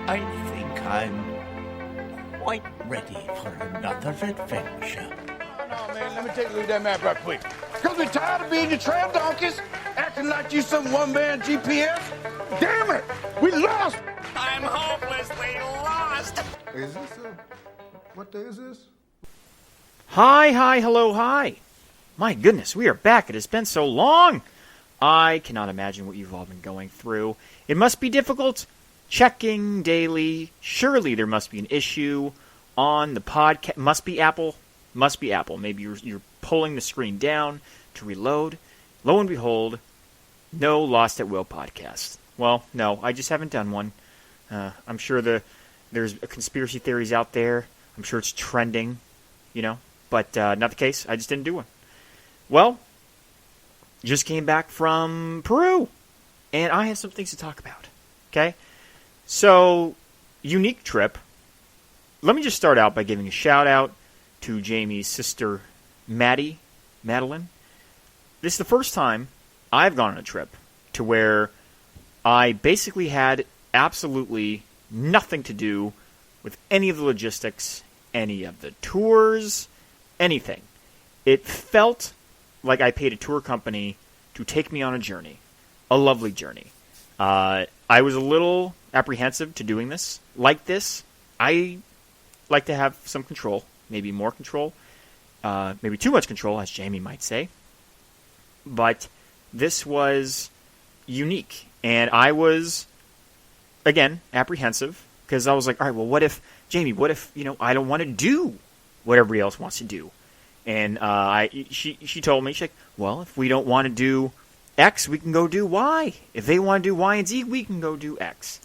I think I'm quite ready for another adventure. No, man, let me take a look at that map right quick. Because we're tired of being your trail donkeys, acting like you some one-man GPS. Damn it! We lost! I'm hopelessly lost! Is this what day is this? Hi, hello, hi. My goodness, we are back. It has been so long. I cannot imagine what you've all been going through. It must be difficult checking daily. Surely there must be an issue on the podcast. Must be Apple. Maybe you're pulling the screen down to reload. Lo and behold, no Lost at Will podcast. Well, no, I just haven't done one. I'm sure there's conspiracy theories out there. I'm sure it's trending, but not the case. I just didn't do one. Well, just came back from Peru, and I have some things to talk about. Okay? So, unique trip. Let me just start out by giving a shout out to Jayme's sister, Madeline. This is the first time I've gone on a trip to where I basically had absolutely nothing to do with any of the logistics, any of the tours, anything. It felt like I paid a tour company to take me on a journey, a lovely journey. I was a little apprehensive to doing this. Like this, I like to have some control, maybe more control, maybe too much control, as Jayme might say. But this was unique, and I was, again, apprehensive, because I was like, all right, well, what if, Jayme, I don't want to do what everybody else wants to do? And she told me, she's like, well, if we don't want to do X, we can go do Y. If they want to do Y and Z, we can go do X.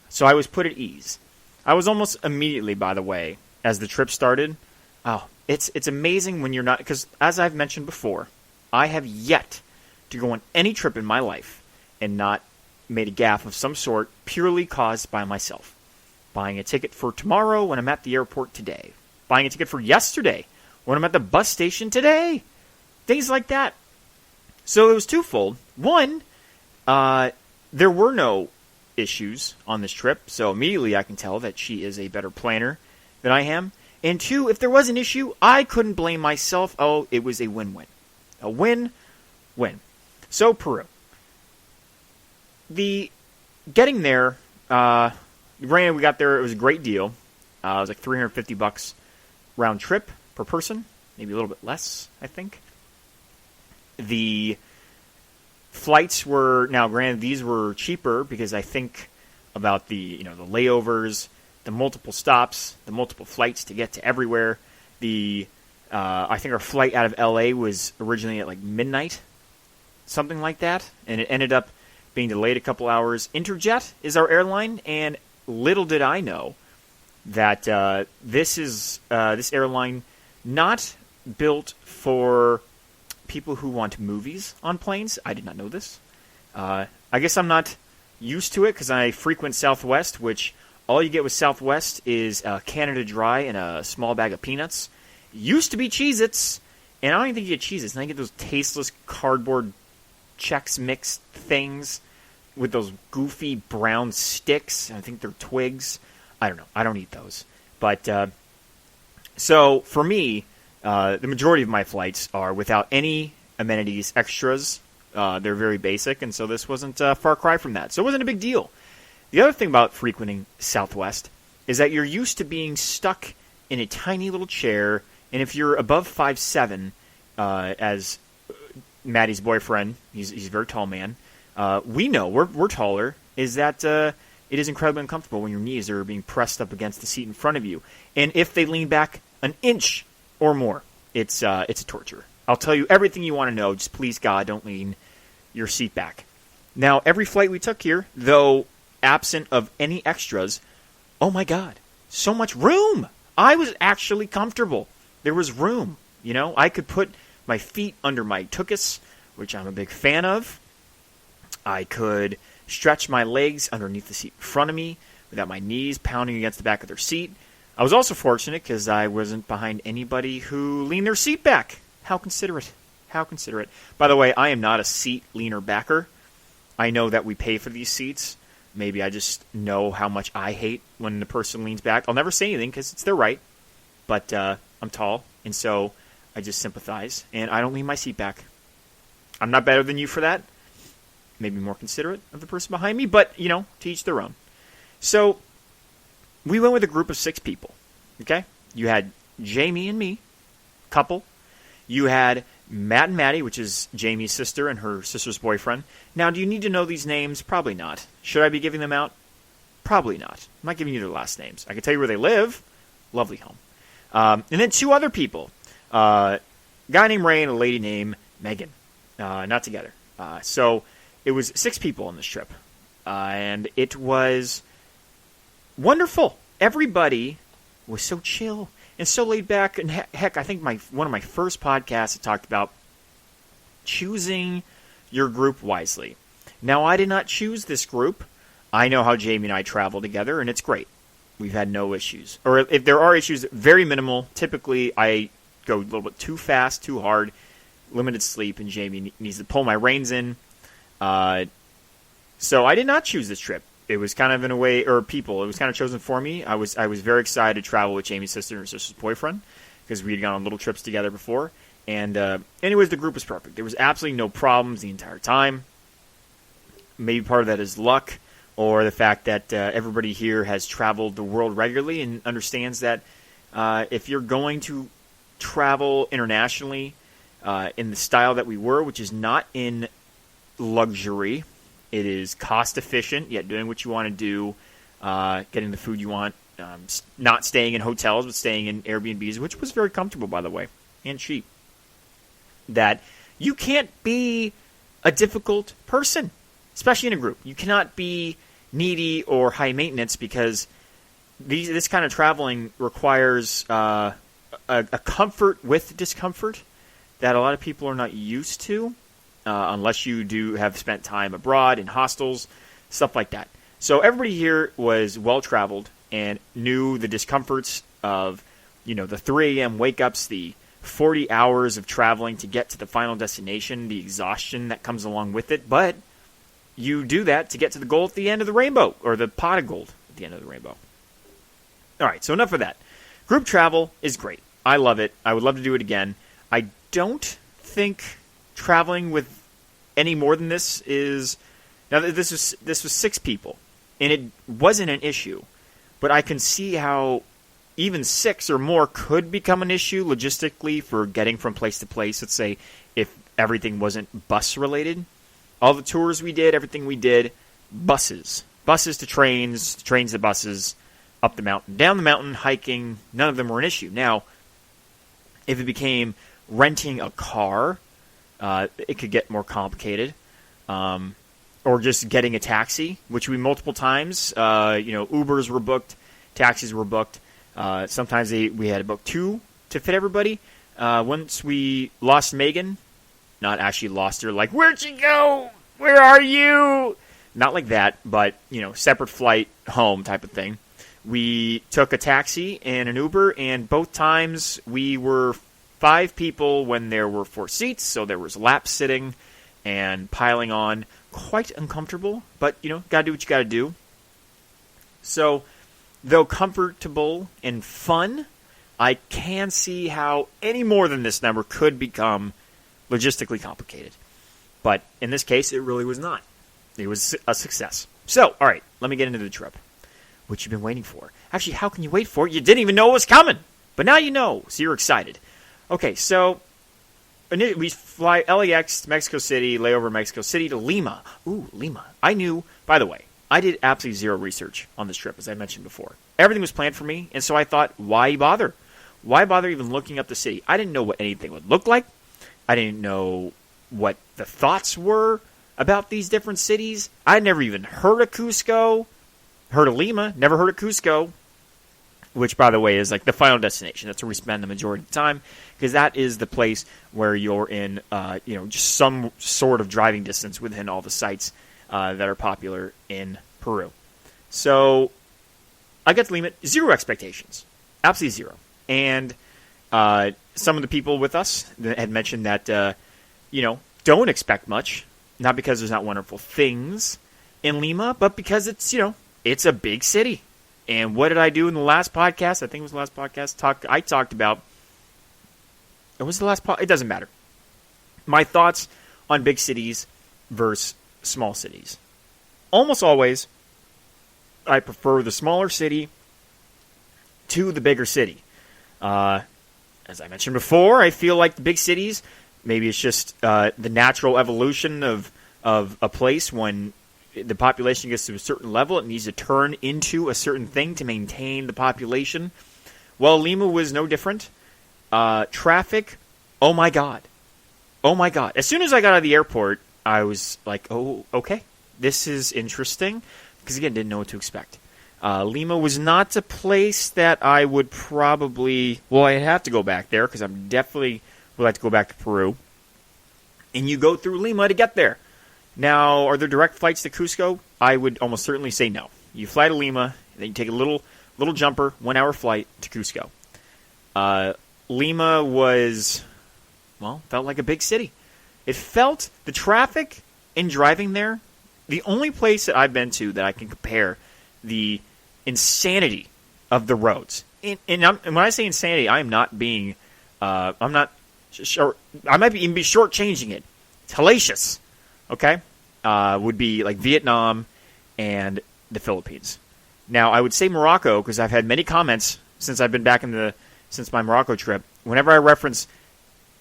So I was put at ease. I was almost immediately, by the way, as the trip started. Oh, it's amazing when you're not, because as I've mentioned before, I have yet to go on any trip in my life and not made a gaffe of some sort purely caused by myself. Buying a ticket for tomorrow when I'm at the airport today. Buying a ticket for yesterday when I'm at the bus station today. Things like that. So it was twofold. One, there were no issues on this trip, so immediately I can tell that she is a better planner than I am. And two, if there was an issue, I couldn't blame myself. Oh, it was a win-win. A win-win. So, Peru. Getting there, granted, we got there, it was a great deal. It was like $350 round trip per person, maybe a little bit less, I think. The flights were, now granted, these were cheaper because I think about the layovers, the multiple stops, the multiple flights to get to everywhere. I think our flight out of LA was originally at like midnight, something like that, and it ended up being delayed a couple hours. Interjet is our airline, and little did I know that this airline not built for people who want movies on planes. I did not know this. I guess I'm not used to it because I frequent Southwest, which all you get with Southwest is Canada Dry and a small bag of peanuts. Used to be Cheez-Its, and I don't even think you get Cheez-Its. And I get those tasteless cardboard Chex Mix things with those goofy brown sticks. I think they're twigs. I don't know. I don't eat those. But so for me, the majority of my flights are without any amenities, extras. They're very basic, and so this wasn't a far cry from that. So it wasn't a big deal. The other thing about frequenting Southwest is that you're used to being stuck in a tiny little chair, and if you're above 5'7", as Maddie's boyfriend, he's a very tall man, we know, we're taller, is that it is incredibly uncomfortable when your knees are being pressed up against the seat in front of you. And if they lean back an inch or more, it's a torture. I'll tell you everything you want to know, just please God, don't lean your seat back. Now, every flight we took here, though absent of any extras, oh my God, so much room! I was actually comfortable. There was room, I could put my feet under my tuchus, which I'm a big fan of. I could stretch my legs underneath the seat in front of me without my knees pounding against the back of their seat. I was also fortunate because I wasn't behind anybody who leaned their seat back. How considerate. How considerate. By the way, I am not a seat leaner backer. I know that we pay for these seats. Maybe I just know how much I hate when the person leans back. I'll never say anything because it's their right, but I'm tall, and so I just sympathize, and I don't lean my seat back. I'm not better than you for that. Maybe more considerate of the person behind me, but, to each their own. So we went with a group of 6 people, okay? You had Jayme and me, couple. You had Matt and Maddie, which is Jamie's sister and her sister's boyfriend. Now, do you need to know these names? Probably not. Should I be giving them out? Probably not. I'm not giving you their last names. I can tell you where they live. Lovely home. And then 2 other people. A guy named Ray and a lady named Megan. Not together. So it was 6 people on this trip. And it was wonderful. Everybody was so chill and so laid back. And heck, I think one of my first podcasts I talked about choosing your group wisely. Now, I did not choose this group. I know how Jayme and I travel together, and it's great. We've had no issues. Or if there are issues, very minimal. Typically, I go a little bit too fast, too hard, limited sleep, and Jayme needs to pull my reins in. So I did not choose this trip. It was kind of in a way, or people, it was kind of chosen for me. I was very excited to travel with Jamie's sister and her sister's boyfriend because we had gone on little trips together before. And anyways, the group was perfect. There was absolutely no problems the entire time. Maybe part of that is luck or the fact that everybody here has traveled the world regularly and understands that if you're going to travel internationally in the style that we were, which is not in luxury, it is cost efficient, yet doing what you want to do, getting the food you want, not staying in hotels, but staying in Airbnbs, which was very comfortable, by the way, and cheap. That you can't be a difficult person, especially in a group. You cannot be needy or high maintenance because this kind of traveling requires a comfort with discomfort that a lot of people are not used to unless you do have spent time abroad in hostels, stuff like that. So everybody here was well-traveled and knew the discomforts of, the 3 a.m. wake-ups, the 40 hours of traveling to get to the final destination, the exhaustion that comes along with it. But you do that to get to the goal at the end of the rainbow, or the pot of gold at the end of the rainbow. All right, so enough of that. Group travel is great. I love it. I would love to do it again. I don't think traveling with any more than this is... Now, this was 6 people, and it wasn't an issue. But I can see how even 6 or more could become an issue logistically for getting from place to place. Let's say if everything wasn't bus-related. All the tours we did, everything we did, buses. Buses to trains to buses, up the mountain, down the mountain, hiking. None of them were an issue. Now, if it became renting a car, it could get more complicated. Or just getting a taxi, which we multiple times. Ubers were booked, taxis were booked. Sometimes we had to book 2 to fit everybody. Once we lost Megan, not actually lost her, like, where'd she go? Where are you? Not like that, but, separate flight home type of thing. We took a taxi and an Uber, and both times we were 5 people when there were 4 seats, so there was lap sitting and piling on. Quite uncomfortable, but, gotta do what you gotta do. So, though comfortable and fun, I can see how any more than this number could become logistically complicated. But in this case, it really was not. It was a success. So, all right, let me get into the trip, which you've been waiting for. Actually, how can you wait for it? You didn't even know it was coming, but now you know, so you're excited. Okay, so we fly LAX to Mexico City, layover Mexico City to Lima. Ooh, Lima. I knew, by the way, I did absolutely zero research on this trip, as I mentioned before. Everything was planned for me, and so I thought, why bother? Why bother even looking up the city? I didn't know what anything would look like. I didn't know what the thoughts were about these different cities. I'd never even heard of Cusco. Heard of Lima, never heard of Cusco. Which, by the way, is like the final destination. That's where we spend the majority of the time, because that is the place where you're in, just some sort of driving distance within all the sites that are popular in Peru. So, I got to Lima, 0 expectations, absolutely 0. And some of the people with us had mentioned that, don't expect much, not because there's not wonderful things, in Lima, but because it's, it's a big city. And what did I do in the last podcast? I think it was the last podcast. I talked about. It was the last It doesn't matter. My thoughts on big cities versus small cities. Almost always, I prefer the smaller city to the bigger city. As I mentioned before, I feel like the big cities, maybe it's just the natural evolution of a place. When the population gets to a certain level, it needs to turn into a certain thing to maintain the population. Well, Lima was no different. Traffic, oh my God. Oh my God. As soon as I got out of the airport, I was like, oh, okay, this is interesting. Because again, didn't know what to expect. Lima was not a place that I would probably... Well, I'd have to go back there because I'm definitely would like to go back to Peru. And you go through Lima to get there. Now, are there direct flights to Cusco? I would almost certainly say no. You fly to Lima, then you take a little jumper, 1 hour flight to Cusco. Lima was, felt like a big city. It felt, the traffic in driving there, the only place that I've been to that I can compare the insanity of the roads. And when I say insanity, I am not being, I'm not sure, I might even be shortchanging it. It's hellacious. Okay? Would be like Vietnam and the Philippines. Now, I would say Morocco, because I've had many comments since I've been back since my Morocco trip. Whenever I reference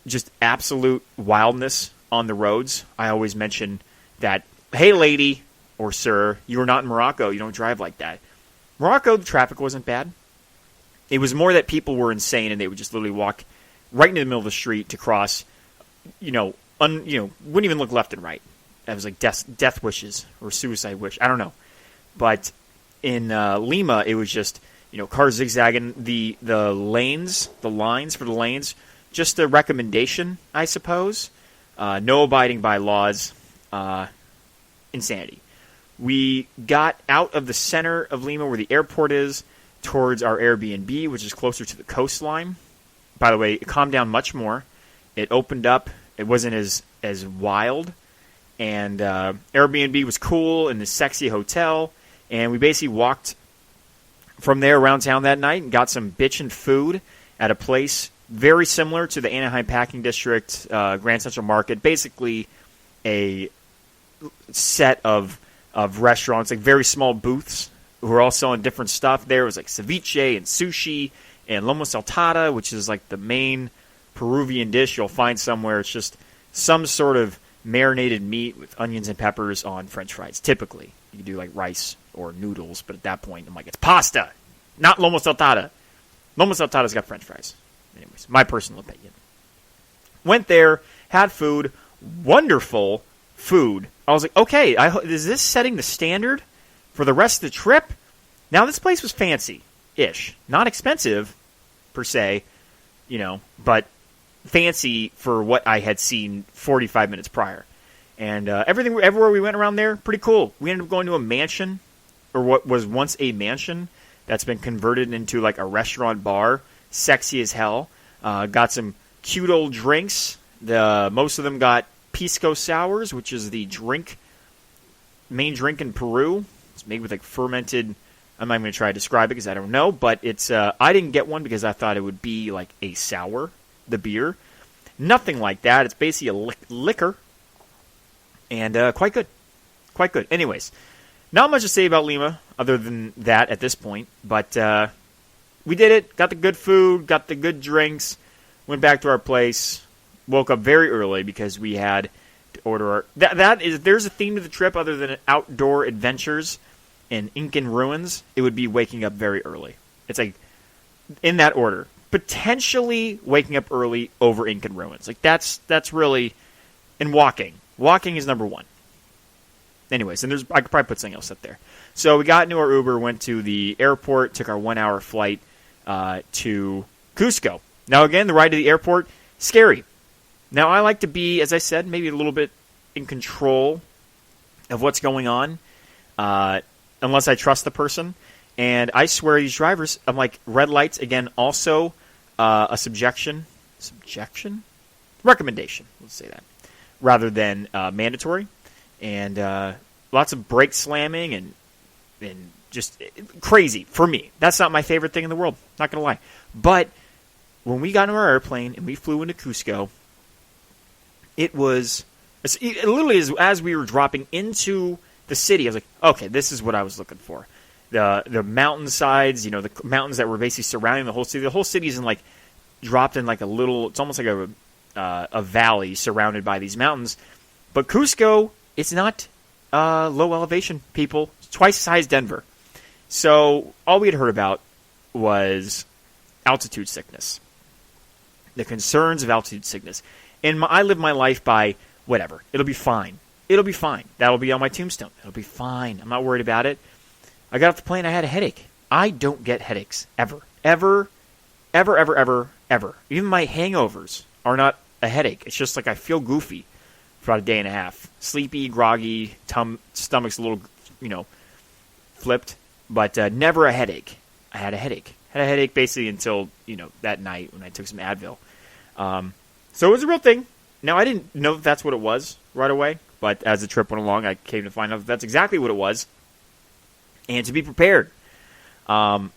just absolute wildness on the roads, I always mention that, hey, lady or sir, you are not in Morocco. You don't drive like that. Morocco, the traffic wasn't bad. It was more that people were insane and they would just literally walk right into the middle of the street to cross, wouldn't even look left and right. That was like death wishes or suicide wish. I don't know. But in Lima, it was just, cars zigzagging. The lines for the lanes, just a recommendation, I suppose. No abiding by laws. Insanity. We got out of the center of Lima where the airport is towards our Airbnb, which is closer to the coastline. By the way, it calmed down much more. It opened up. It wasn't as wild. And Airbnb was cool in this sexy hotel. And we basically walked from there around town that night and got some bitchin' food at a place very similar to the Anaheim Packing District, Grand Central Market. Basically a set of restaurants, like very small booths who were all selling different stuff. There was like ceviche and sushi and lomo saltada, which is like the main Peruvian dish you'll find somewhere. It's just some sort of marinated meat with onions and peppers on French fries. Typically, you can do like rice or noodles, but at that point, I'm like, it's pasta, not lomo saltada. Lomo saltada's got French fries. Anyways, my personal opinion. Went there, had food, wonderful food. I was like, okay, is this setting the standard for the rest of the trip? Now, this place was fancy-ish. Not expensive, per se, but fancy for what I had seen 45 minutes prior. And everywhere we went around there, pretty cool. We ended up going to a mansion, or what was once a mansion, that's been converted into like a restaurant bar. Sexy as hell. Got some cute old drinks. Most of them got pisco sours, which is the main drink in Peru. It's made with like fermented. I'm not going to try to describe it because I don't know, but it's. I didn't get one because I thought it would be like a sour, the beer. Nothing like that. It's basically a liquor, and quite good, quite good. Anyways, not much to say about Lima other than that at this point, but we did it. Got the good food, got the good drinks, went back to our place. Woke up very early because we had to order our... There's a theme to the trip other than outdoor adventures and Incan ruins. It would be waking up very early. It's like, in that order. Potentially waking up early over Incan ruins. Like, that's really... And walking. Walking is number one. Anyways, and I could probably put something else up there. So we got into our Uber, went to the airport, took our 1 hour flight to Cusco. Now, again, the ride to the airport, scary. Now, I like to be, as I said, maybe a little bit in control of what's going on, unless I trust the person. And I swear these drivers, I'm like, red lights, again, also a subjection? Recommendation, let's say that, rather than mandatory. And lots of brake slamming and just crazy for me. That's not my favorite thing in the world, not going to lie. But when we got into our airplane and we flew into Cusco, it literally as we were dropping into the city, I was like, okay, this is what I was looking for. The mountainsides, the mountains that were basically surrounding the whole city. The whole city is dropped in like a little, it's almost like a valley surrounded by these mountains. But Cusco, it's not low elevation, people. It's twice as high as Denver. So all we had heard about was altitude sickness. The concerns of altitude sickness. And I live my life by whatever. It'll be fine. It'll be fine. That'll be on my tombstone. It'll be fine. I'm not worried about it. I got off the plane, I had a headache. I don't get headaches. Ever. Ever. Ever, ever, ever, ever. Even my hangovers are not a headache. It's just like I feel goofy for about a day and a half. Sleepy, groggy, stomach's a little, flipped. But never a headache. I had a headache. Had a headache basically until, that night when I took some Advil. So it was a real thing. Now, I didn't know that that's what it was right away. But as the trip went along, I came to find out that that's exactly what it was. And to be prepared. So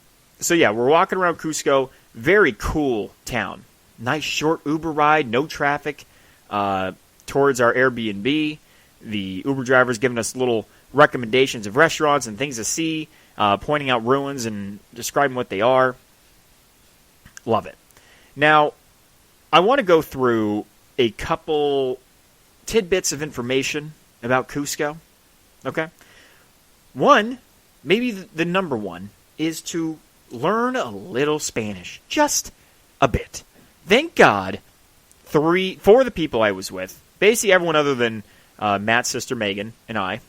yeah, we're walking around Cusco. Very cool town. Nice short Uber ride, no traffic, towards our Airbnb. The Uber driver's giving us little recommendations of restaurants and things to see, pointing out ruins and describing what they are. Love it. Now, I want to go through a couple tidbits of information about Cusco. Okay? One, maybe the number one, is to learn a little Spanish. Just a bit. Thank God, 4 of the people I was with, basically everyone other than Matt's sister Megan and I,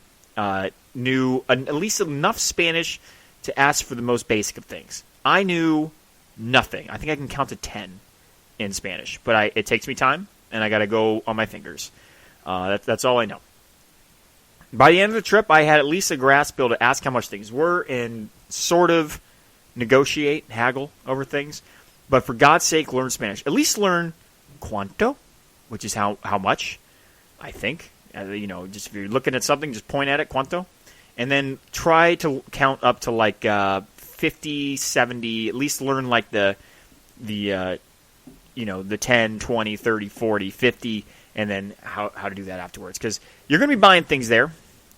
knew at least enough Spanish to ask for the most basic of things. I knew nothing. I think I can count to 10 in Spanish, but it takes me time, and I got to go on my fingers. That's all I know. By the end of the trip, I had at least a grasp, able to ask how much things were and sort of negotiate, haggle over things. But for God's sake, learn Spanish. At least learn cuánto, which is how much, I think. Just if you're looking at something, just point at it, cuánto. And then try to count up to like 50, 70, at least learn like the 10, 20, 30, 40, 50, and then how to do that afterwards. Because you're going to be buying things there,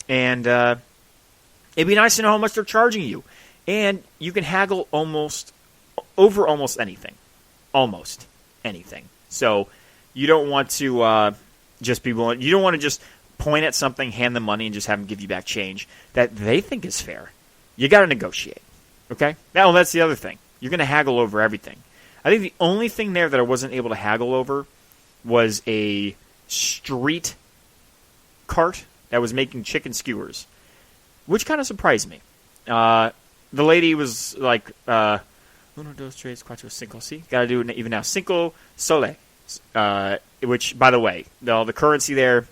and it'd be nice to know how much they're charging you. And you can haggle over almost anything. Almost anything. So you don't want to just be willing. You don't want to just point at something, hand them money, and just have them give you back change that they think is fair. You got to negotiate. Okay? Now, that's the other thing. You're going to haggle over everything. I think the only thing there that I wasn't able to haggle over was a street cart that was making chicken skewers, which kind of surprised me. The lady was like, uno, dos, tres, cuatro, cinco, si. Got to do it even now. Cinco sole. Which, by the way, the currency there,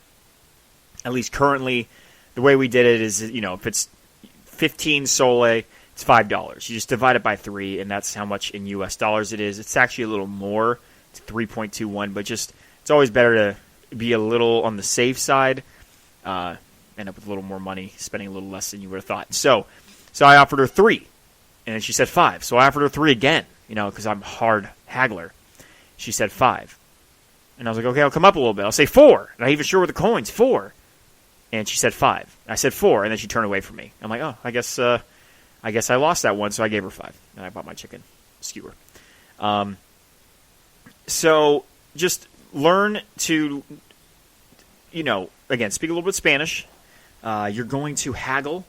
at least currently, the way we did it is, if it's 15 sole, it's $5. You just divide it by 3, and that's how much in U.S. dollars it is. It's actually a little more. It's 3.21, but it's always better to be a little on the safe side, end up with a little more money, spending a little less than you would have thought. So I offered her 3, and she said 5. So I offered her 3 again, because I'm a hard haggler. She said 5. And I was like, okay, I'll come up a little bit. I'll say 4. And I even showed her the coins, 4. And she said 5. I said 4, and then she turned away from me. I'm like, oh, I guess I lost that one, so I gave her 5. And I bought my chicken skewer. So just learn to, again, speak a little bit Spanish. You're going to haggle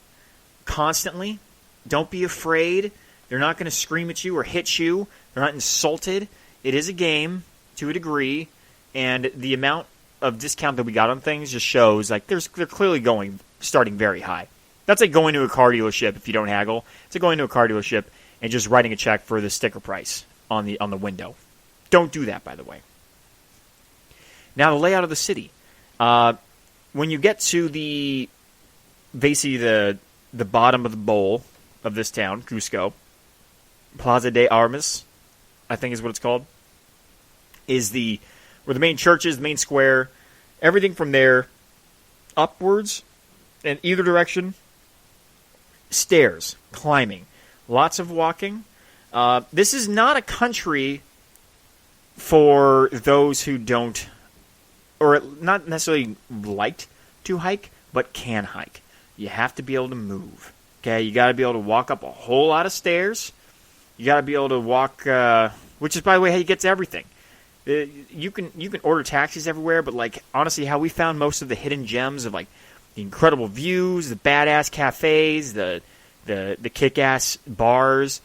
constantly. Don't be afraid. They're not going to scream at you or hit you. They're not insulted. It is a game to a degree, and the amount of discount that we got on things just shows like they're clearly starting very high. That's like going to a car dealership if you don't haggle. It's like going to a car dealership and just writing a check for the sticker price on the window. Don't do that, by the way. Now the layout of the city. When you get to basically the bottom of the bowl of this town, Cusco, Plaza de Armas, I think is what it's called, is where the main church is, the main square. Everything from there upwards in either direction. Stairs, climbing, lots of walking. This is not a country for those who don't, or not necessarily liked to hike, but can hike. You have to be able to move. Okay, you got to be able to walk up a whole lot of stairs. You got to be able to walk, which is, by the way, how you get to everything. You can order taxis everywhere, but like honestly, how we found most of the hidden gems of like the incredible views, the badass cafes, the kick-ass bars,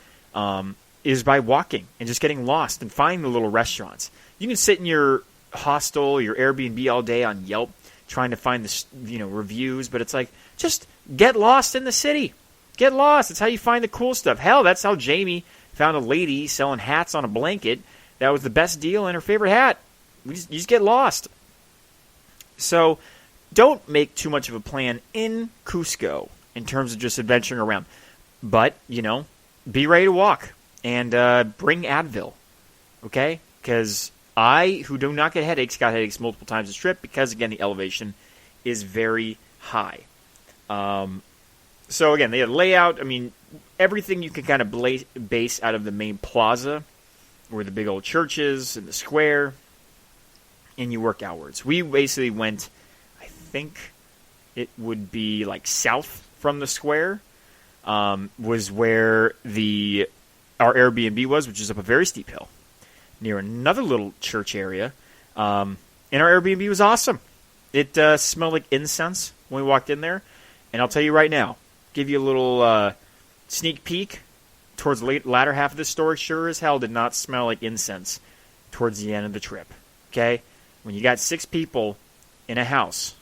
is by walking and just getting lost and finding the little restaurants. You can sit in your hostel, your Airbnb all day on Yelp trying to find the reviews, but it's like just get lost in the city. Get lost. It's how you find the cool stuff. Hell, that's how Jayme found a lady selling hats on a blanket. That was the best deal in her favorite hat. You just get lost. So don't make too much of a plan in Cusco in terms of just adventuring around. But, be ready to walk and bring Advil. Okay? Because I, who do not get headaches, got headaches multiple times this trip because, again, the elevation is very high. So, again, the layout, everything you can kind of base out of the main plaza where the big old church is and the square, and you work outwards. We basically went, I think it would be like south from the square, was where our Airbnb was, which is up a very steep hill near another little church area. And our Airbnb was awesome. It smelled like incense when we walked in there. And I'll tell you right now, give you a little sneak peek towards the latter half of the story. Sure as hell did not smell like incense towards the end of the trip. Okay? When you got 6 people in a house,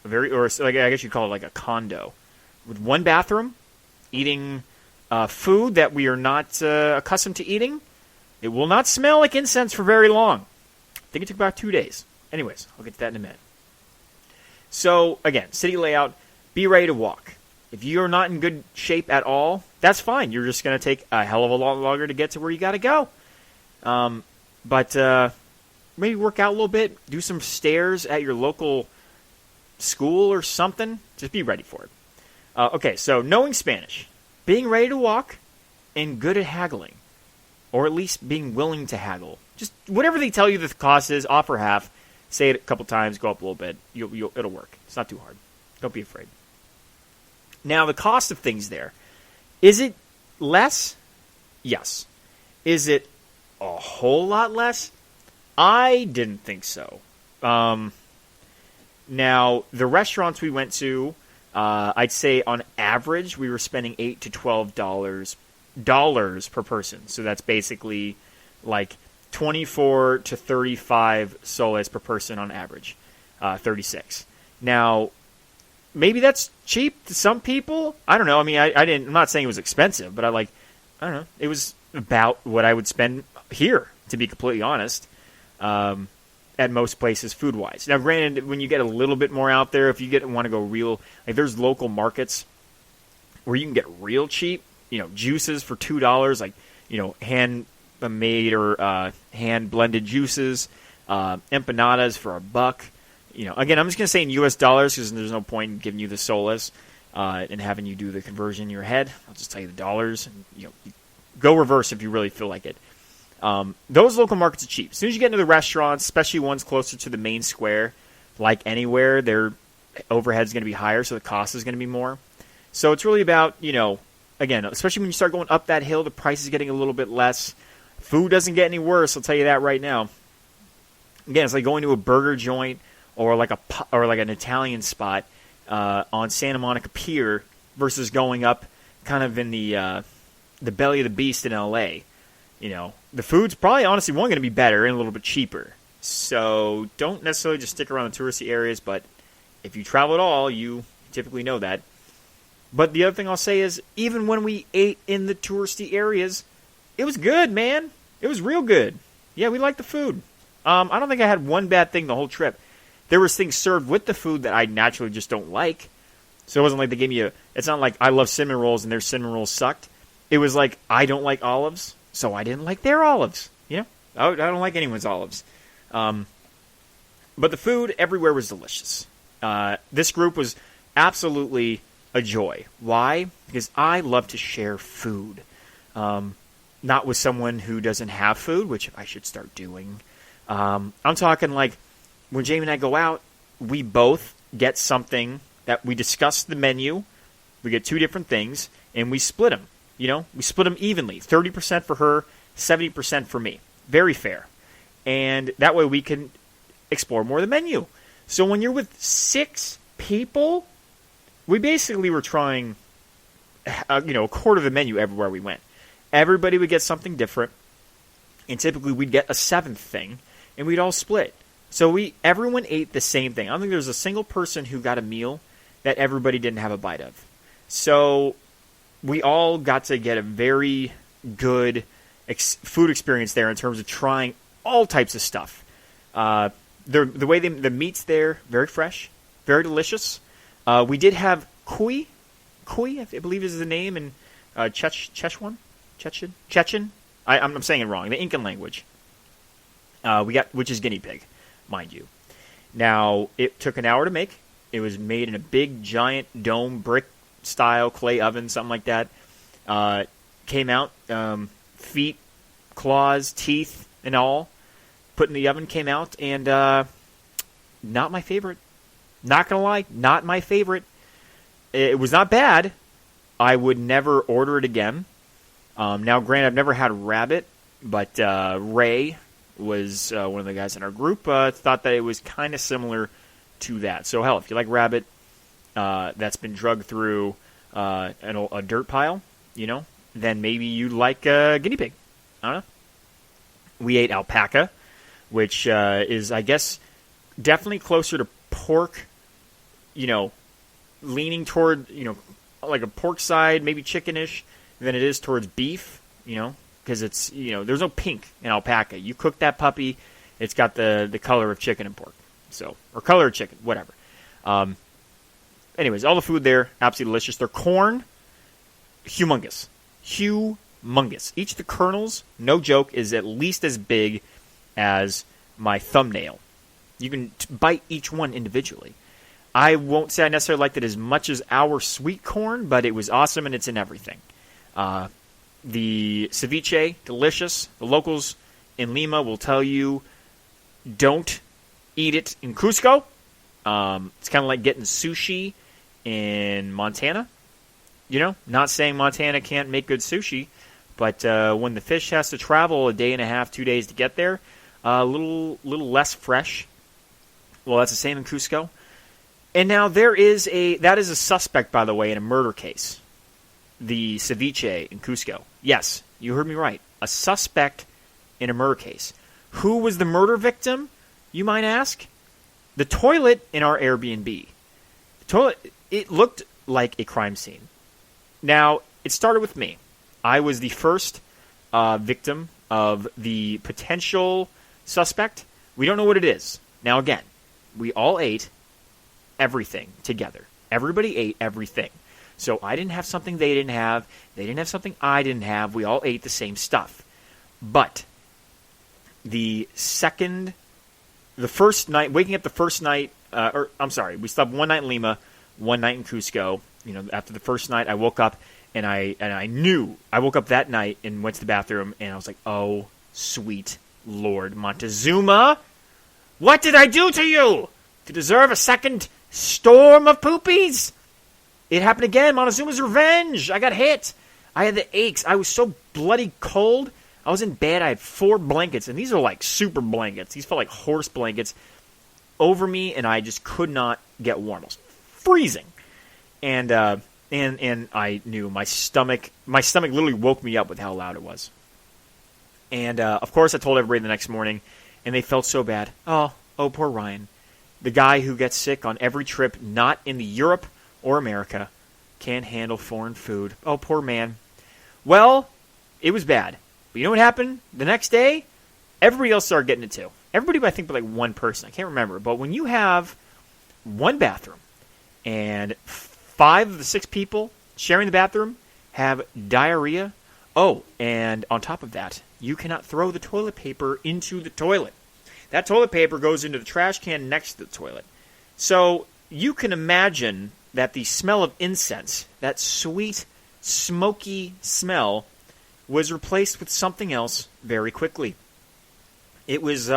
I guess you'd call it like a condo, with 1 bathroom, eating food that we are not accustomed to eating, it will not smell like incense for very long. I think it took about 2 days. Anyways, I'll get to that in a minute. So, again, city layout, be ready to walk. If you're not in good shape at all, that's fine. You're just going to take a hell of a lot longer to get to where you got to go. But maybe work out a little bit, do some stairs at your local school or something. Just be ready for it. Okay, so knowing Spanish, being ready to walk, and good at haggling. Or at least being willing to haggle. Just whatever they tell you the cost is, offer half. Say it a couple times, go up a little bit. It'll work. It's not too hard. Don't be afraid. Now, the cost of things there. Is it less? Yes. Is it a whole lot less? I didn't think so. Now, the restaurants we went to, I'd say on average we were spending $8 to $12 per person. So that's basically like 24 to 35 soles per person on average. 36. Now, maybe that's cheap to some people. I don't know. I'm not saying it was expensive, but I don't know. It was about what I would spend here, to be completely honest, at most places food-wise. Now, granted, when you get a little bit more out there, if you want to go real, like there's local markets where you can get real cheap, juices for $2, like, hand-made or hand-blended juices, empanadas for $1. Again, I'm just going to say in U.S. dollars because there's no point in giving you the soles and having you do the conversion in your head. I'll just tell you the dollars. And, go reverse if you really feel like it. Those local markets are cheap. As soon as you get into the restaurants, especially ones closer to the main square, like anywhere, their overhead's going to be higher, so the cost is going to be more. So it's really about, again, especially when you start going up that hill, the price is getting a little bit less. Food doesn't get any worse, I'll tell you that right now. Again, it's like going to a burger joint or like an Italian spot on Santa Monica Pier versus going up kind of in the belly of the beast in L.A. The food's probably honestly going to be better and a little bit cheaper. So don't necessarily just stick around the touristy areas, but if you travel at all, you typically know that. But the other thing I'll say is even when we ate in the touristy areas, it was good, man. It was real good. Yeah, we liked the food. I don't think I had one bad thing the whole trip. There was things served with the food that I naturally just don't like. So it wasn't like they gave me it's not like I love cinnamon rolls and their cinnamon rolls sucked. It was like I don't like olives, so I didn't like their olives. I don't like anyone's olives. But the food everywhere was delicious. This group was absolutely a joy. Why? Because I love to share food. Not with someone who doesn't have food, which I should start doing. I'm talking like when Jayme and I go out, we both get something that we discuss the menu. We get 2 different things, and we split them. We split them evenly. 30% for her, 70% for me. Very fair. And that way we can explore more of the menu. So when you're with 6 people, we basically were trying, a quarter of the menu everywhere we went. Everybody would get something different, and typically we'd get a 7th thing, and we'd all split. So everyone ate the same thing. I don't think there was a single person who got a meal that everybody didn't have a bite of. So we all got to get a very good food experience there in terms of trying all types of stuff. The way the meat's there, very fresh, very delicious. We did have Kui, I believe is the name, in Chechen. I'm saying it wrong. The Incan language. Which is guinea pig, mind you. Now, it took an hour to make. It was made in a big, giant dome brick style clay oven, something like that. Came out, feet, claws, teeth, and all. Put in the oven, came out, and not my favorite. Not gonna lie, not my favorite. It was not bad. I would never order it again. Now, granted, I've never had rabbit, but Ray was one of the guys in our group, thought that it was kind of similar to that. So, hell, if you like rabbit that's been drugged through a dirt pile, then maybe you like guinea pig. I don't know. We ate alpaca, which is, I guess, definitely closer to pork, leaning toward, like a pork side, maybe chickenish, than it is towards beef, because it's, there's no pink in alpaca. You cook that puppy, it's got the color of chicken and pork. So, or color of chicken, whatever. Anyways, all the food there, absolutely delicious. Their corn, humongous. Humongous. Each of the kernels, no joke, is at least as big as my thumbnail. You can bite each one individually. I won't say I necessarily liked it as much as our sweet corn, but it was awesome and it's in everything. The ceviche, delicious. The locals in Lima will tell you, don't eat it in Cusco. It's kind of like getting sushi in Montana. Not saying Montana can't make good sushi, but when the fish has to travel a day and a half, 2 days to get there, a little less fresh. Well, that's the same in Cusco. And now that is a suspect, by the way, in a murder case. The ceviche in Cusco. Yes, you heard me right. A suspect in a murder case. Who was the murder victim, you might ask? The toilet in our Airbnb. The toilet, it looked like a crime scene. Now, it started with me. I was the first victim of the potential suspect. We don't know what it is. Now, again, we all ate everything together. Everybody ate everything. So I didn't have something they didn't have. They didn't have something I didn't have. We all ate the same stuff. But the first night, waking up the first night, we stopped one night in Lima, one night in Cusco. After the first night, I woke up and I knew. I woke up that night and went to the bathroom and I was like, oh, sweet Lord Montezuma, what did I do to you to deserve a second storm of poopies? It happened again. Montezuma's revenge. I got hit. I had the aches. I was so bloody cold. I was in bed. I had 4 blankets, and these are like super blankets. These felt like horse blankets over me, and I just could not get warm. I was freezing, and I knew my stomach literally woke me up with how loud it was. And of course, I told everybody the next morning, and they felt so bad. Oh, poor Ryan, the guy who gets sick on every trip, not in the Europe or America, can't handle foreign food. Oh, poor man. Well, it was bad. But you know what happened? The next day, everybody else started getting it too. Everybody, I think, but like one person. I can't remember. But when you have one bathroom and 5 of the 6 people sharing the bathroom have diarrhea, and on top of that, you cannot throw the toilet paper into the toilet. That toilet paper goes into the trash can next to the toilet. So you can imagine that the smell of incense, that sweet, smoky smell, was replaced with something else very quickly. It was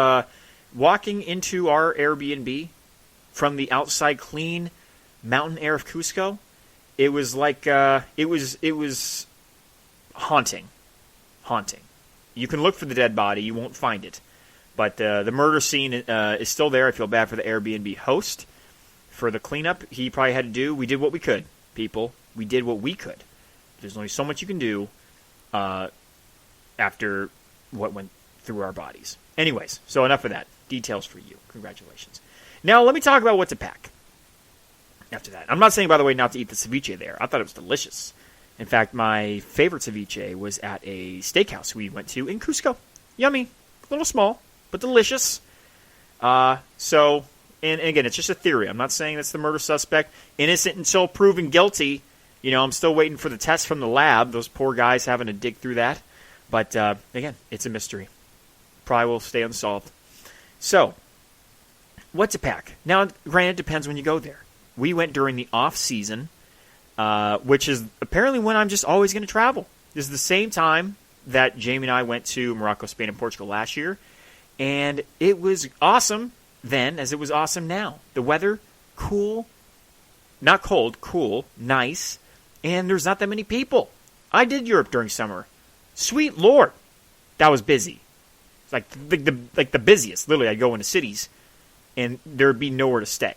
walking into our Airbnb from the outside clean mountain air of Cusco. It was like it was haunting. You can look for the dead body, you won't find it, but the murder scene is still there. I feel bad for the Airbnb host for the cleanup he probably had to do. We did what we could, people. We did what we could. There's only so much you can do after what went through our bodies. Anyways, so enough of that. Details for you. Congratulations. Now let me talk about what to pack. After that, I'm not saying, by the way, not to eat the ceviche there. I thought it was delicious. In fact, my favorite ceviche was at a steakhouse we went to in Cusco. Yummy. A little small, but delicious. And again, it's just a theory. I'm not saying that's the murder suspect. Innocent until proven guilty. You know, I'm still waiting for the test from the lab. Those poor guys having to dig through that. But, again, it's a mystery. Probably will stay unsolved. So, what to pack? Now, granted, it depends when you go there. We went during the off-season, which is apparently when I'm just always going to travel. This is the same time that Jayme and I went to Morocco, Spain, and Portugal last year. And it was awesome then as it was awesome now. The weather, cool, not cold, cool, nice, and there's not that many people. I did Europe during summer. Sweet Lord, that was busy. It's like the busiest. Literally, I'd go into cities, and there'd be nowhere to stay.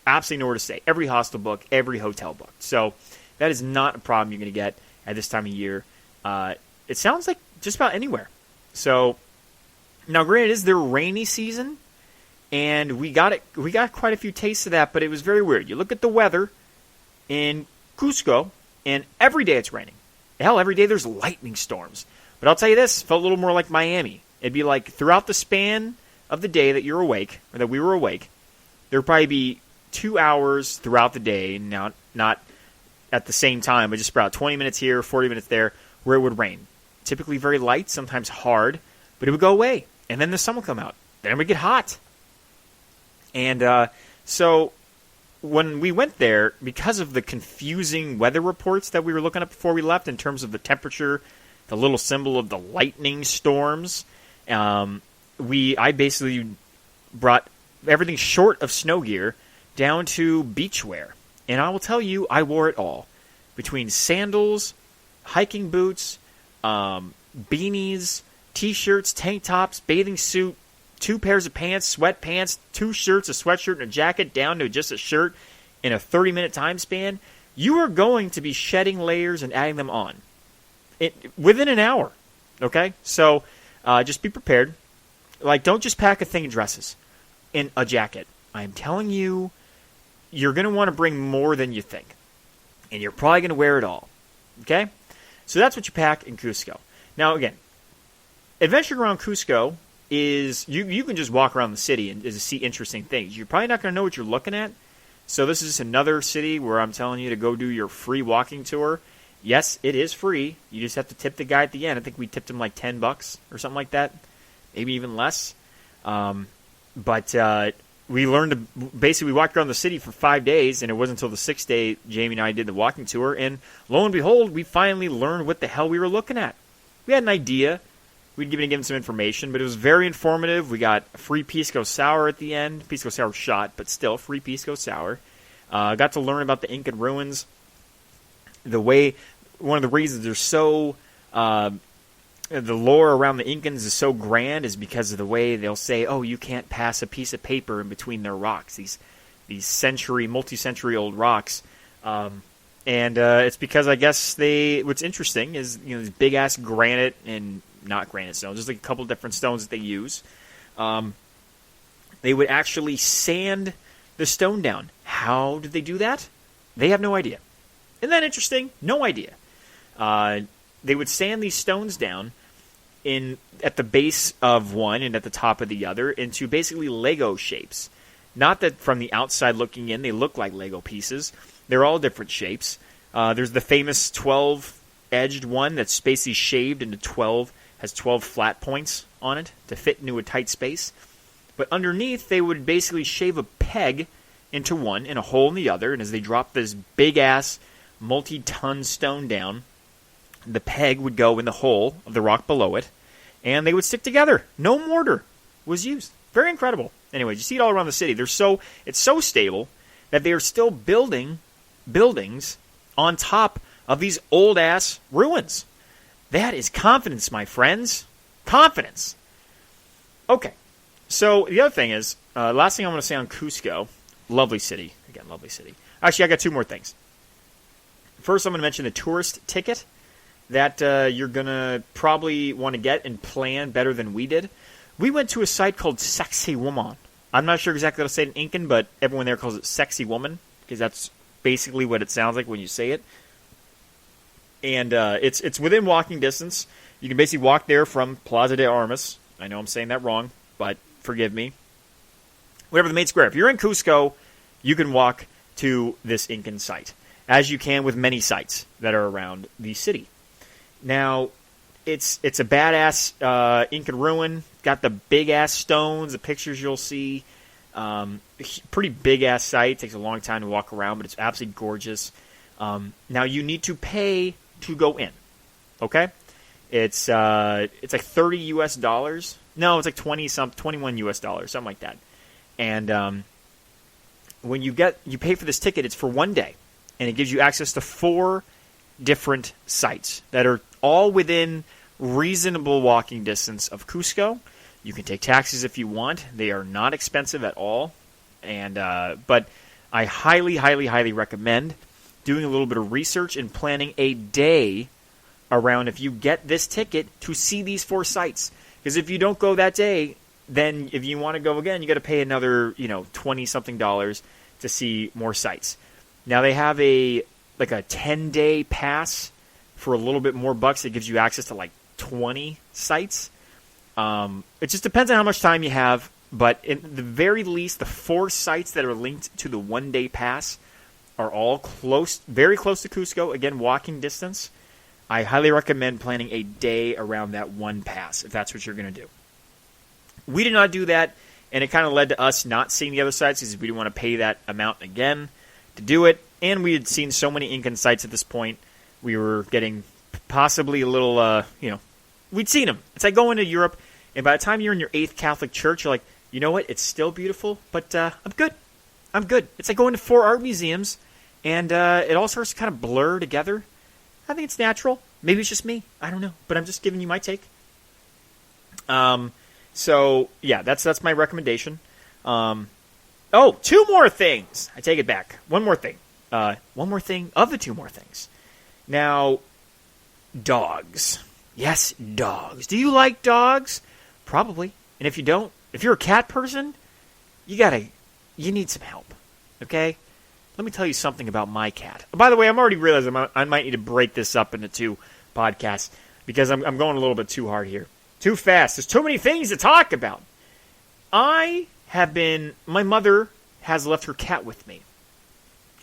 Absolutely nowhere to stay. Every hostel booked, every hotel booked. So that is not a problem you're going to get at this time of year. It sounds like just about anywhere. So now, granted, it is their rainy season, and we got quite a few tastes of that, but it was very weird. You look at the weather in Cusco, and every day it's raining. Hell, every day there's lightning storms. But I'll tell you this, it felt a little more like Miami. It'd be like throughout the span of the day that you're awake, or that we were awake, there would probably be 2 hours throughout the day, now not at the same time, but just about 20 minutes here, 40 minutes there, where it would rain. Typically very light, sometimes hard, but it would go away. And then the sun would come out. Then it would get hot. And so when we went there, because of the confusing weather reports that we were looking at before we left in terms of the temperature, the little symbol of the lightning storms, I basically brought everything short of snow gear down to beach wear. And I will tell you, I wore it all. Between sandals, hiking boots, beanies, t-shirts, tank tops, bathing suit, 2 pairs of pants, sweatpants, 2 shirts, a sweatshirt, and a jacket, down to just a shirt in a 30-minute time span, you are going to be shedding layers and adding them on within an hour. Okay? So just be prepared. Like, don't just pack a thing of dresses in a jacket. I'm telling you, you're going to want to bring more than you think. And you're probably going to wear it all. Okay? So that's what you pack in Cusco. Now, again, adventuring around Cusco is you can just walk around the city and see interesting things. You're probably not going to know what you're looking at. So this is another city where I'm telling you to go do your free walking tour. Yes, it is free. You just have to tip the guy at the end. I think we tipped him like $10 or something like that, maybe even less. But we learned to basically we walked around the city for 5 days, and it wasn't until the 6th day Jayme and I did the walking tour, and lo and behold, we finally learned what the hell we were looking at. We had an idea. We'd given him some information, but it was very informative. We got a free pisco sour at the end. Pisco sour shot, but still free pisco sour. Got to learn about the Incan ruins. One of the reasons they're so the lore around the Incans is so grand is because of the way they'll say, "Oh, you can't pass a piece of paper in between their rocks." These multi-century old rocks, and it's because I guess what's interesting is these big ass granite and not granite stones, just like a couple different stones that they use. They would actually sand the stone down. How did they do that? They have no idea. Isn't that interesting? No idea. They would sand these stones down at the base of one and at the top of the other into basically Lego shapes. Not that from the outside looking in they look like Lego pieces. They're all different shapes. There's the famous 12-edged one that's basically shaved into 12, has 12 flat points on it to fit into a tight space. But underneath, they would basically shave a peg into one and a hole in the other, and as they dropped this big-ass multi-ton stone down, the peg would go in the hole of the rock below it, and they would stick together. No mortar was used. Very incredible. Anyway, you see it all around the city. It's so stable that they are still building buildings on top of these old-ass ruins. That is confidence, my friends. Confidence. Okay. So the other thing is, last thing I want to say on Cusco, lovely city. Again, lovely city. Actually, I got two more things. First, I'm going to mention the tourist ticket that you're going to probably want to get and plan better than we did. We went to a site called Sexy Woman. I'm not sure exactly how to say it in Incan, but everyone there calls it Sexy Woman, because that's basically what it sounds like when you say it. And it's within walking distance. You can basically walk there from Plaza de Armas. I know I'm saying that wrong, but forgive me. Whatever the main square. If you're in Cusco, you can walk to this Incan site, as you can with many sites that are around the city. Now, it's a badass Incan ruin. Got the big-ass stones, the pictures you'll see. Pretty big-ass site. Takes a long time to walk around, but it's absolutely gorgeous. Now, you need to pay to go in. Okay? It's like $30 US. No, it's like 21 US dollars, something like that. And when you pay for this ticket, it's for one day, and it gives you access to 4 different sites that are all within reasonable walking distance of Cusco. You can take taxis if you want; they are not expensive at all. And but I highly, highly, highly recommend doing a little bit of research and planning a day around if you get this ticket to see these 4 sites. Because if you don't go that day, then if you want to go again, you got to pay another, $20-something to see more sites. Now they have a 10-day pass for a little bit more bucks. It gives you access to like 20 sites. It just depends on how much time you have. But in the very least, the 4 sites that are linked to the one-day pass are all very close to Cusco. Again, walking distance. I highly recommend planning a day around that one pass if that's what you're going to do. We did not do that, and it kind of led to us not seeing the other sites because we didn't want to pay that amount again to do it. And we had seen so many Incan sites at this point, we were getting possibly a little, we'd seen them. It's like going to Europe, and by the time you're in your 8th Catholic church, you're like, you know what, it's still beautiful, but I'm good. I'm good. It's like going to 4 art museums, and it all starts to kind of blur together. I think it's natural. Maybe it's just me. I don't know. But I'm just giving you my take. So, yeah, that's my recommendation. 2 more things. I take it back. One more thing. One more thing of the 2 more things. Now, dogs. Yes, dogs. Do you like dogs? Probably. And if you don't, if you're a cat person, you need some help. Okay? Let me tell you something about my cat. By the way, I'm already realizing I might need to break this up into 2 podcasts because I'm going a little bit too hard here. Too fast. There's too many things to talk about. My mother has left her cat with me.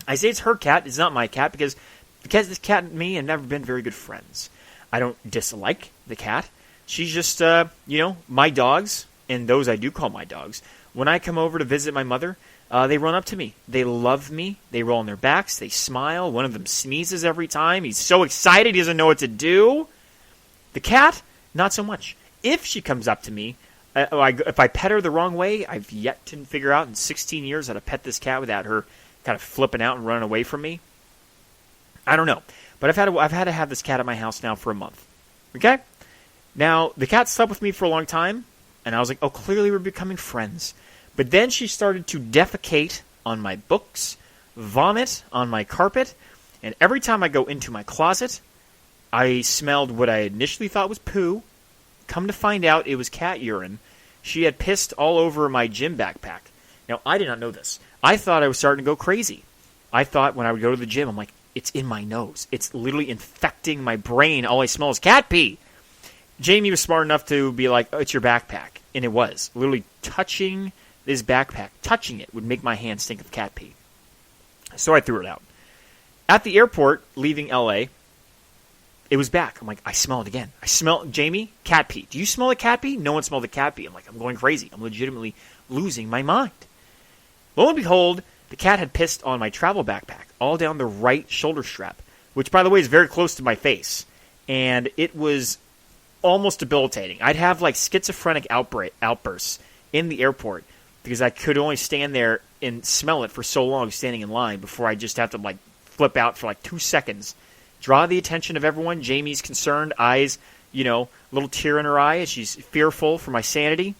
I say it's her cat. It's not my cat because this cat and me have never been very good friends. I don't dislike the cat. She's just, my dogs, and those I do call my dogs. When I come over to visit my mother, they run up to me. They love me. They roll on their backs. They smile. One of them sneezes every time. He's so excited he doesn't know what to do. The cat, not so much. If she comes up to me, if I pet her the wrong way, I've yet to figure out in 16 years how to pet this cat without her kind of flipping out and running away from me. I don't know. But I've had to have this cat at my house now for a month. Okay? Now, the cat slept with me for a long time, and I was like, oh, clearly we're becoming friends. But then she started to defecate on my books, vomit on my carpet, and every time I go into my closet, I smelled what I initially thought was poo. Come to find out, it was cat urine. She had pissed all over my gym backpack. Now, I did not know this. I thought I was starting to go crazy. I thought when I would go to the gym, I'm like, it's in my nose. It's literally infecting my brain. All I smell is cat pee. Jayme was smart enough to be like, oh, it's your backpack. And it was. Literally touching this backpack, touching it would make my hands stink of cat pee. So I threw it out. At the airport, leaving LA, it was back. I'm like, I smell it again. I smell, Jayme, cat pee. Do you smell the cat pee? No one smelled the cat pee. I'm like, I'm going crazy. I'm legitimately losing my mind. Lo and behold, the cat had pissed on my travel backpack, all down the right shoulder strap, which, by the way, is very close to my face. And it was almost debilitating. I'd have like schizophrenic outbursts in the airport because I could only stand there and smell it for so long standing in line before I just have to like flip out for like 2 seconds. Draw the attention of everyone. Jayme's concerned, eyes, little tear in her eye as she's fearful for my sanity.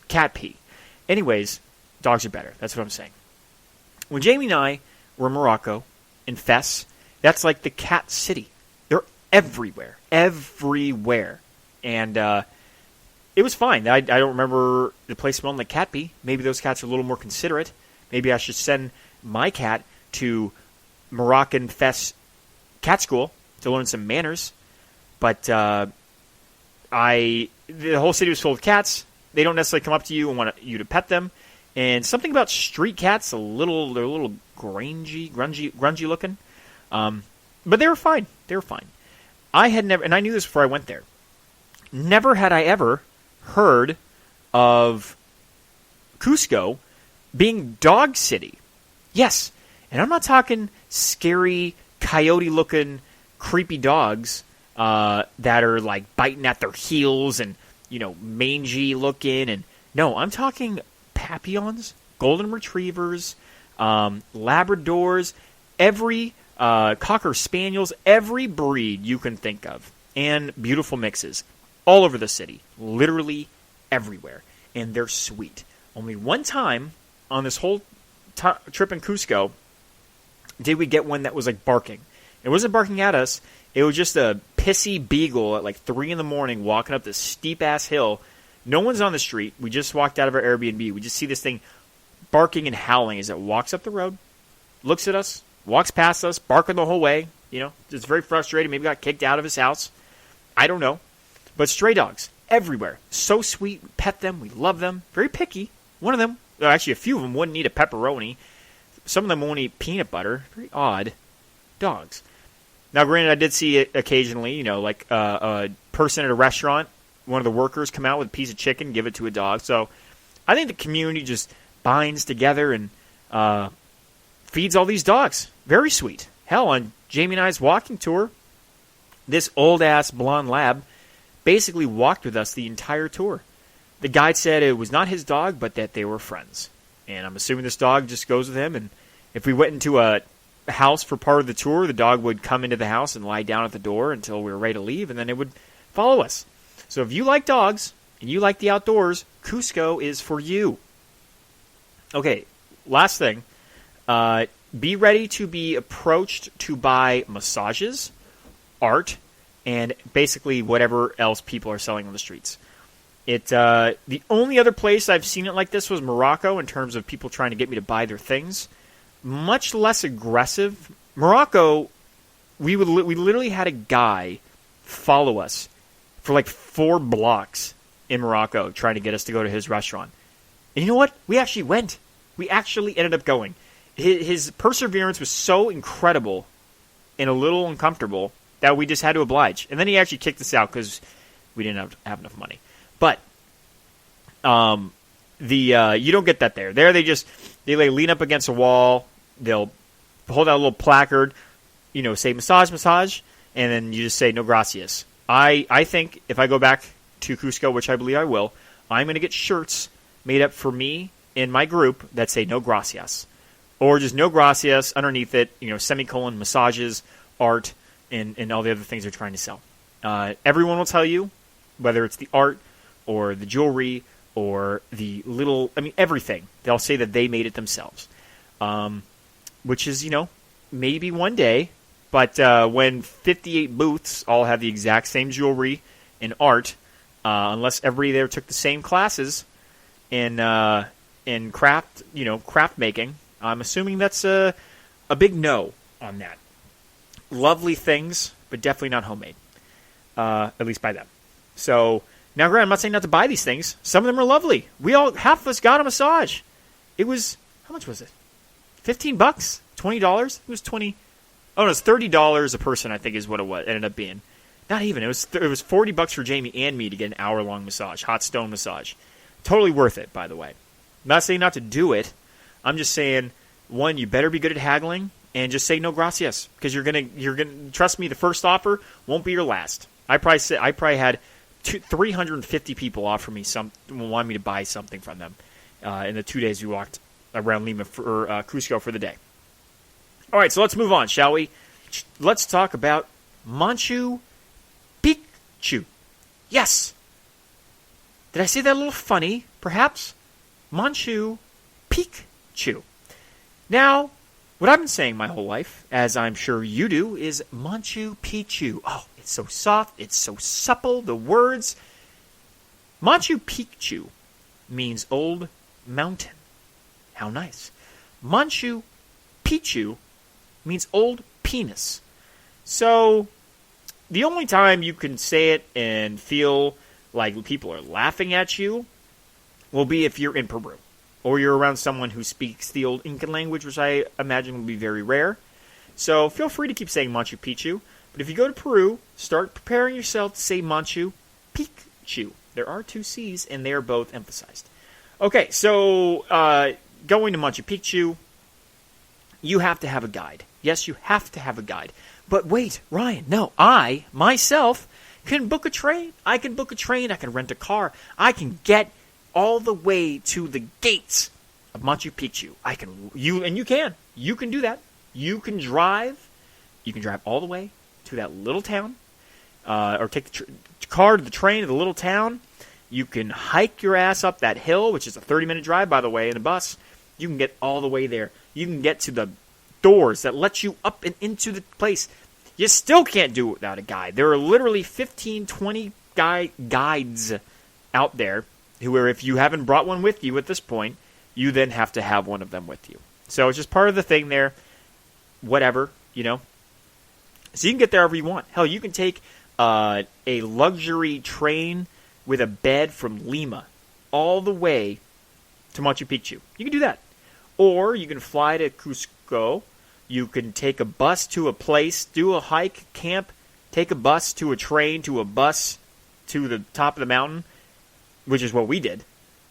Cat pee. Anyways, dogs are better. That's what I'm saying. When Jayme and I were in Morocco, in Fes, that's like the cat city. They're everywhere. Everywhere. And it was fine. I don't remember the place smelling like cat pee. Maybe those cats are a little more considerate. Maybe I should send my cat to Moroccan Fes cat school to learn some manners. But the whole city was full of cats. They don't necessarily come up to you and want you to pet them. And something about street cats, they're a little grungy looking. But they were fine. They were fine. I had never, and I knew this before I went there, never had I ever heard of Cusco being dog city. Yes, and I'm not talking scary, coyote-looking, creepy dogs that are like biting at their heels and mangy looking. And no, I'm talking Papillons, golden retrievers, Labradors, every Cocker Spaniels, every breed you can think of, and beautiful mixes all over the city, literally everywhere, and they're sweet. Only one time on this whole trip in Cusco did we get one that was like barking. It wasn't barking at us. It was just a pissy beagle at like 3 in the morning walking up this steep-ass hill. No one's on the street. We just walked out of our Airbnb. We just see this thing barking and howling as it walks up the road, looks at us, walks past us, barking the whole way. Just very frustrated. Maybe got kicked out of his house. I don't know. But stray dogs everywhere. So sweet. We pet them. We love them. Very picky. One of them, actually a few of them, wouldn't eat a pepperoni. Some of them won't eat peanut butter. Very odd dogs. Now, granted, I did see it occasionally, like a person at a restaurant, one of the workers come out with a piece of chicken, give it to a dog. So I think the community just binds together and feeds all these dogs. Very sweet. Hell, on Jayme and I's walking tour, this old-ass blonde lab basically walked with us the entire tour. The guide said it was not his dog, but that they were friends. And I'm assuming this dog just goes with him. And if we went into a house for part of the tour, the dog would come into the house and lie down at the door until we were ready to leave, and then it would follow us. So if you like dogs and you like the outdoors, Cusco is for you. Okay, last thing. Be ready to be approached to buy massages, art, and basically whatever else people are selling on the streets. The only other place I've seen it like this was Morocco in terms of people trying to get me to buy their things. Much less aggressive. Morocco, we literally had a guy follow us for like 4 blocks in Morocco trying to get us to go to his restaurant. And you know what? We actually went. We actually ended up going. His perseverance was so incredible and a little uncomfortable that we just had to oblige. And then he actually kicked us out because we didn't have enough money. But you don't get that there. There they lean up against a wall. They'll hold out a little placard, say massage, and then you just say no gracias. I think if I go back to Cusco, which I believe I will, I'm going to get shirts made up for me in my group that say no gracias. Or just no gracias underneath it, semicolon, massages, art, and all the other things they're trying to sell. Everyone will tell you, whether it's the art or the jewelry or the everything. They'll say that they made it themselves. Which is, maybe one day. But when 58 booths all have the exact same jewelry and art, unless everybody there took the same classes in craft making, I'm assuming that's a big no on that. Lovely things, but definitely not homemade. At least by them. So, now granted, I'm not saying not to buy these things. Some of them are lovely. Half of us got a massage. It was, how much was it? $15? $20? It was 20. Oh, no, it was $30 a person, I think is what it ended up being. Not even. It was $40 for Jayme and me to get an hour-long massage, hot stone massage. Totally worth it, by the way. I'm not saying not to do it. I'm just saying one, you better be good at haggling and just say no gracias, because you're gonna trust me. The first offer won't be your last. I probably had 350 people offer me want me to buy something from them in the 2 days we walked around Lima for Cusco for the day. All right, so let's move on, shall we? Let's talk about Machu Picchu. Yes. Did I say that a little funny, perhaps? Machu Picchu. Now, what I've been saying my whole life, as I'm sure you do, is Machu Picchu. Oh, it's so soft, it's so supple, the words. Machu Picchu means old mountain. How nice. Machu Picchu means old penis. So, the only time you can say it and feel like people are laughing at you will be if you're in Peru, or you're around someone who speaks the old Incan language, which I imagine will be very rare. So feel free to keep saying Machu Picchu, but if you go to Peru, start preparing yourself to say Machu Picchu. There are 2 C's, and they are both emphasized. Okay, so going to Machu Picchu, you have to have a guide. Yes, you have to have a guide. But wait, Ryan, no, I, myself, can book a train. I can book a train. I can rent a car. I can get all the way to the gates of Machu Picchu. You can do that. You can drive all the way to that little town, or take the car to the train to the little town. You can hike your ass up that hill, which is a 30-minute drive, by the way, in a bus. You can get all the way there. You can get to the doors that let you up and into the place. You still can't do it without a guide. There are literally 15, 20 guides out there who are, if you haven't brought one with you at this point, you then have to have one of them with you. So it's just part of the thing there. Whatever, So you can get there however you want. Hell, you can take a luxury train with a bed from Lima all the way to Machu Picchu. You can do that. Or you can fly to Cusco. You can take a bus to a place, do a hike, camp, take a bus to a train, to a bus to the top of the mountain, which is what we did.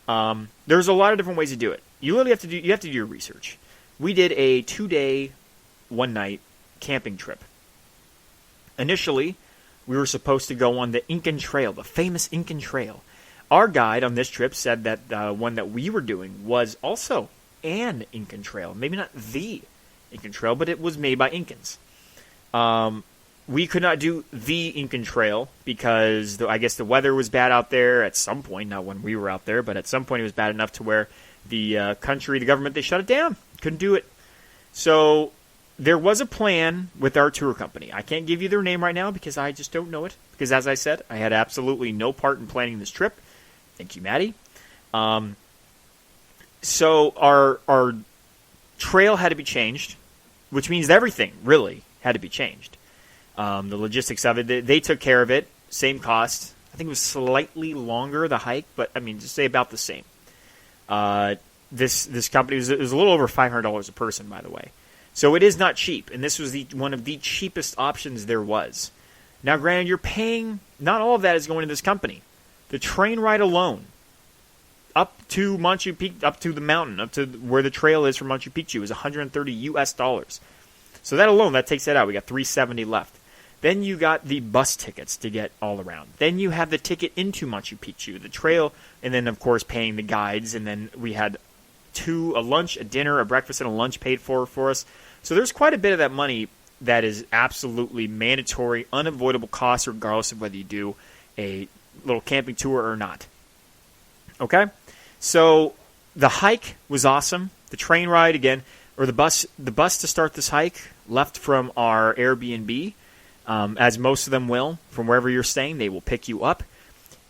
There's a lot of different ways to do it. You have to do your research. We did a 2-day, 1-night camping trip. Initially, we were supposed to go on the Incan Trail, the famous Incan Trail. Our guide on this trip said that the one that we were doing was also an Incan Trail. Maybe not the Incan Trail, but it was made by Incans. We could not do the Incan Trail because I guess the weather was bad out there at some point. Not when we were out there, but at some point it was bad enough to where the government, they shut it down. Couldn't do it. So there was a plan with our tour company. I can't give you their name right now because I just don't know it. Because as I said, I had absolutely no part in planning this trip. Thank you, Maddie. So our trail had to be changed, which means everything really had to be changed. The logistics of it, they took care of it. Same cost. I think it was slightly longer, the hike, but I mean, just say about the same. This company was a little over $500 a person, by the way. So it is not cheap, and this was one of the cheapest options there was. Now, granted, you're paying, not all of that is going to this company. The train ride alone, up to Machu Picchu, up to the mountain, up to where the trail is from Machu Picchu, is $130. So that alone, that takes that out. We got $370 left. Then you got the bus tickets to get all around. Then you have the ticket into Machu Picchu, the trail, and then, of course, paying the guides. And then we had a lunch, a dinner, a breakfast, and a lunch paid for us. So there's quite a bit of that money that is absolutely mandatory, unavoidable cost, regardless of whether you do a little camping tour or not. Okay? So the hike was awesome. The train ride, again, or the bus to start this hike left from our Airbnb. As most of them will, from wherever you're staying, they will pick you up.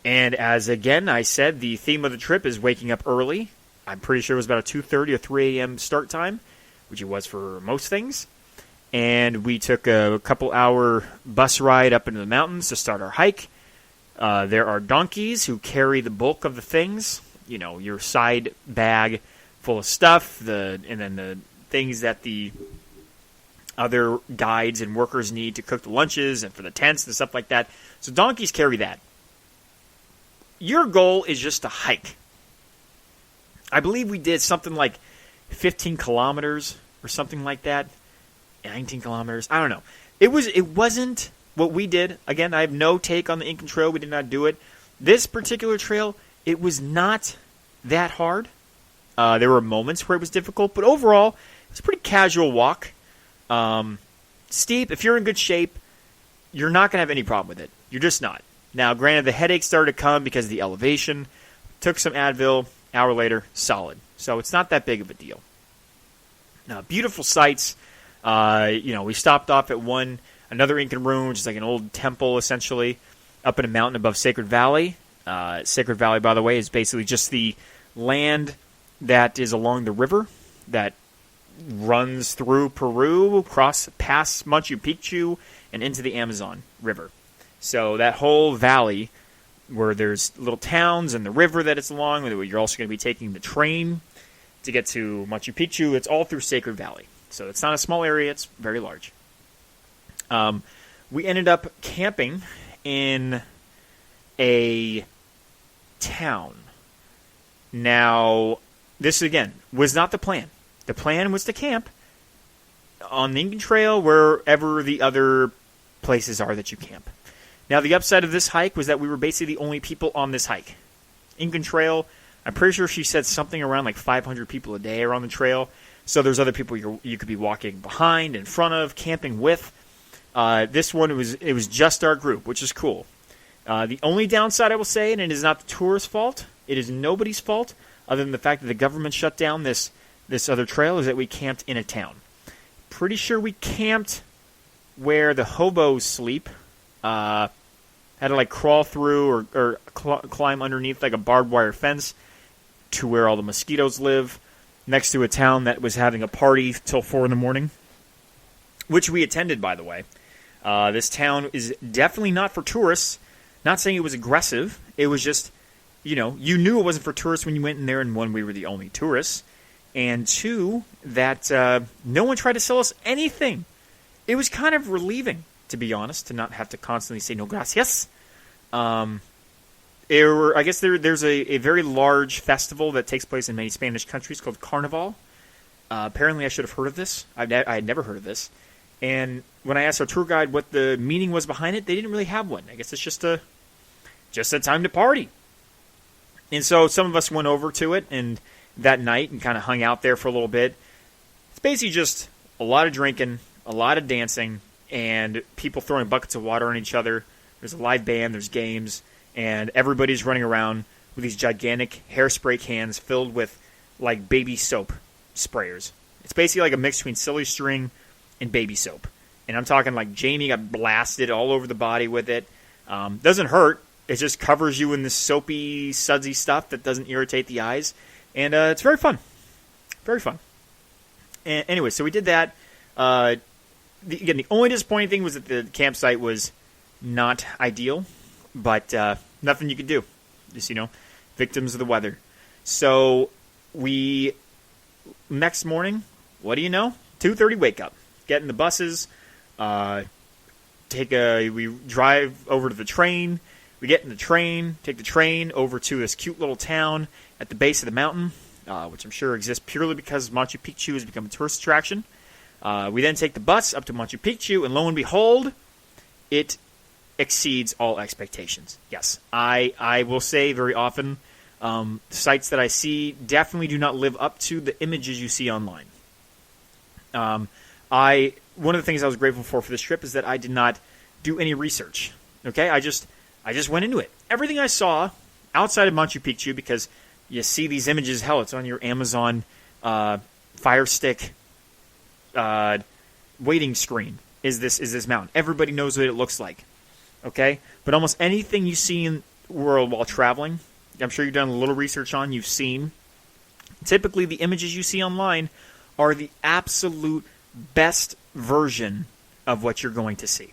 And as, again, I said, the theme of the trip is waking up early. I'm pretty sure it was about a 2:30 or 3 a.m. start time, which it was for most things. And we took a couple-hour bus ride up into the mountains to start our hike. There are donkeys who carry the bulk of the things. You know, your side bag full of stuff, and then the things that the other guides and workers need to cook the lunches and for the tents and stuff like that. So donkeys carry that. Your goal is just to hike. I believe we did something like 15 kilometers or something like that. 19 kilometers. I don't know. It wasn't what we did. Again, I have no take on the Incan Trail. We did not do it. This particular trail, it was not that hard. There were moments where it was difficult, but overall, it was a pretty casual walk. Steep. If you're in good shape, you're not going to have any problem with it. You're just not. Now, granted, the headaches started to come because of the elevation. Took some Advil. Hour later, solid. So it's not that big of a deal. Now, beautiful sights. We stopped off at another Incan ruin, which is like an old temple, essentially, up in a mountain above Sacred Valley. Sacred Valley, by the way, is basically just the land that is along the river that runs through Peru, past Machu Picchu, and into the Amazon River. So that whole valley, where there's little towns and the river that it's along, you're also going to be taking the train to get to Machu Picchu. It's all through Sacred Valley. So it's not a small area, it's very large. We ended up camping in a town. Now, this, again, was not the plan. The plan was to camp on the Incan Trail wherever the other places are that you camp. Now, the upside of this hike was that we were basically the only people on this hike. Incan Trail, I'm pretty sure she said something around like 500 people a day are on the trail. So there's other people you could be walking behind, in front of, camping with. This one, it was just our group, which is cool. The only downside, I will say, and it is not the tourist's fault, it is nobody's fault, other than the fact that the government shut down this other trail, is that we camped in a town. Pretty sure we camped where the hobos sleep. Had to like crawl through or climb underneath like a barbed wire fence to where all the mosquitoes live, next to a town that was having a party till 4 in the morning, which we attended, by the way. This town is definitely not for tourists. Not saying it was aggressive. It was just, you knew it wasn't for tourists when you went in there, and one, we were the only tourists, and two, that no one tried to sell us anything. It was kind of relieving, to be honest, to not have to constantly say no gracias. I guess there's a very large festival that takes place in many Spanish countries called Carnival. Apparently I should have heard of this. I had never heard of this. And when I asked our tour guide what the meaning was behind it, they didn't really have one. I guess it's just a time to party. And so some of us went over to it and that night and kind of hung out there for a little bit. It's basically just a lot of drinking, a lot of dancing, and people throwing buckets of water on each other. There's a live band, there's games, and everybody's running around with these gigantic hairspray cans filled with like baby soap sprayers. It's basically like a mix between silly string and baby soap. And I'm talking like Jayme got blasted all over the body with it. Doesn't hurt. It just covers you in this soapy, sudsy stuff that doesn't irritate the eyes. And it's very fun. Very fun. And anyway, so we did that. Again, the only disappointing thing was that the campsite was not ideal. But nothing you could do. Just, victims of the weather. So next morning, what do you know? 2:30 wake up. Get in the buses. We drive over to the train. We get in the train, take the train over to this cute little town at the base of the mountain, which I'm sure exists purely because Machu Picchu has become a tourist attraction. We then take the bus up to Machu Picchu, and lo and behold, it exceeds all expectations. Yes, I will say very often, sites that I see definitely do not live up to the images you see online. One of the things I was grateful for this trip is that I did not do any research. Okay, I just went into it. Everything I saw outside of Machu Picchu, because you see these images, hell, it's on your Amazon Fire Stick waiting screen. Is this mountain? Everybody knows what it looks like. Okay, but almost anything you see in the world while traveling, I'm sure you've done a little research on, you've seen. Typically, the images you see online are the absolute best version of what you're going to see.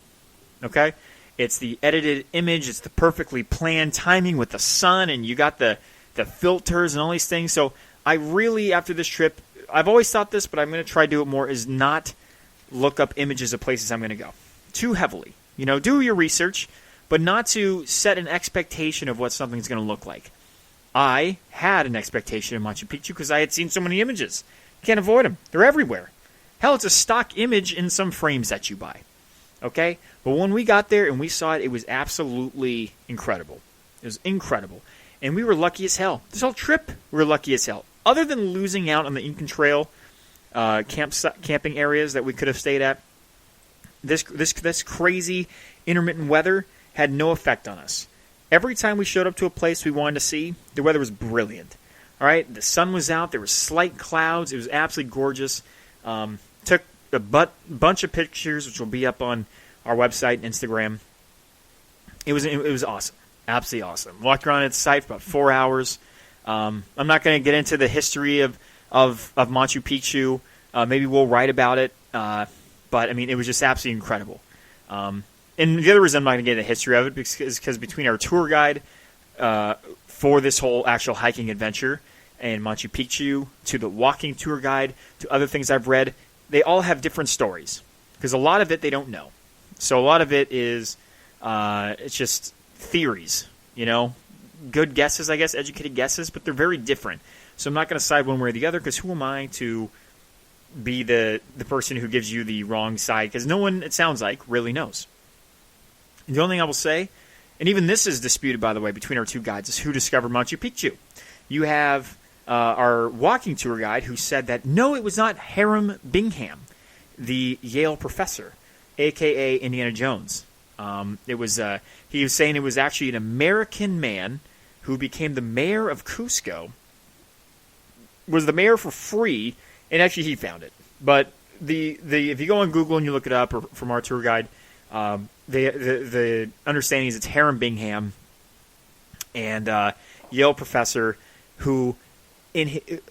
Okay? It's the edited image. It's the perfectly planned timing with the sun, and you got the filters and all these things. So I really, after this trip, I've always thought this, but I'm going to try to do it more, is not look up images of places I'm going to go too heavily. Do your research, but not to set an expectation of what something's going to look like. I had an expectation of Machu Picchu because I had seen so many images. Can't avoid them. They're everywhere. Hell, it's a stock image in some frames that you buy. Okay? But when we got there and we saw it, it was absolutely incredible. It was incredible. And we were lucky as hell. This whole trip, we were lucky as hell. Other than losing out on the Incan Trail camping areas that we could have stayed at, this crazy intermittent weather had no effect on us. Every time we showed up to a place we wanted to see, the weather was brilliant. All right, the sun was out. There were slight clouds. It was absolutely gorgeous. Took a bunch of pictures, which will be up on our website and Instagram. It was awesome, absolutely awesome. Walked around its site for about 4 hours. I'm not going to get into the history of Machu Picchu. Maybe we'll write about it. But I mean, it was just absolutely incredible. And the other reason I'm not going to get into the history of it is because between our tour guide for this whole actual hiking adventure and Machu Picchu, to the walking tour guide, to other things I've read, they all have different stories. Because a lot of it they don't know. So a lot of it is it's just theories, you know, good guesses, I guess, educated guesses, but they're very different. So I'm not going to side one way or the other, because who am I to be the person who gives you the wrong side? Because no one, it sounds like, really knows. And the only thing I will say, and even this is disputed, by the way, between our two guides, is who discovered Machu Picchu. You have our walking tour guide who said that, no, it was not Hiram Bingham, the Yale professor, a.k.a. Indiana Jones. He was saying it was actually an American man who became the mayor of Cusco, was the mayor for free, and actually he found it. But if you go on Google and you look it up, or from our tour guide, the understanding is it's Hiram Bingham, and Yale professor who,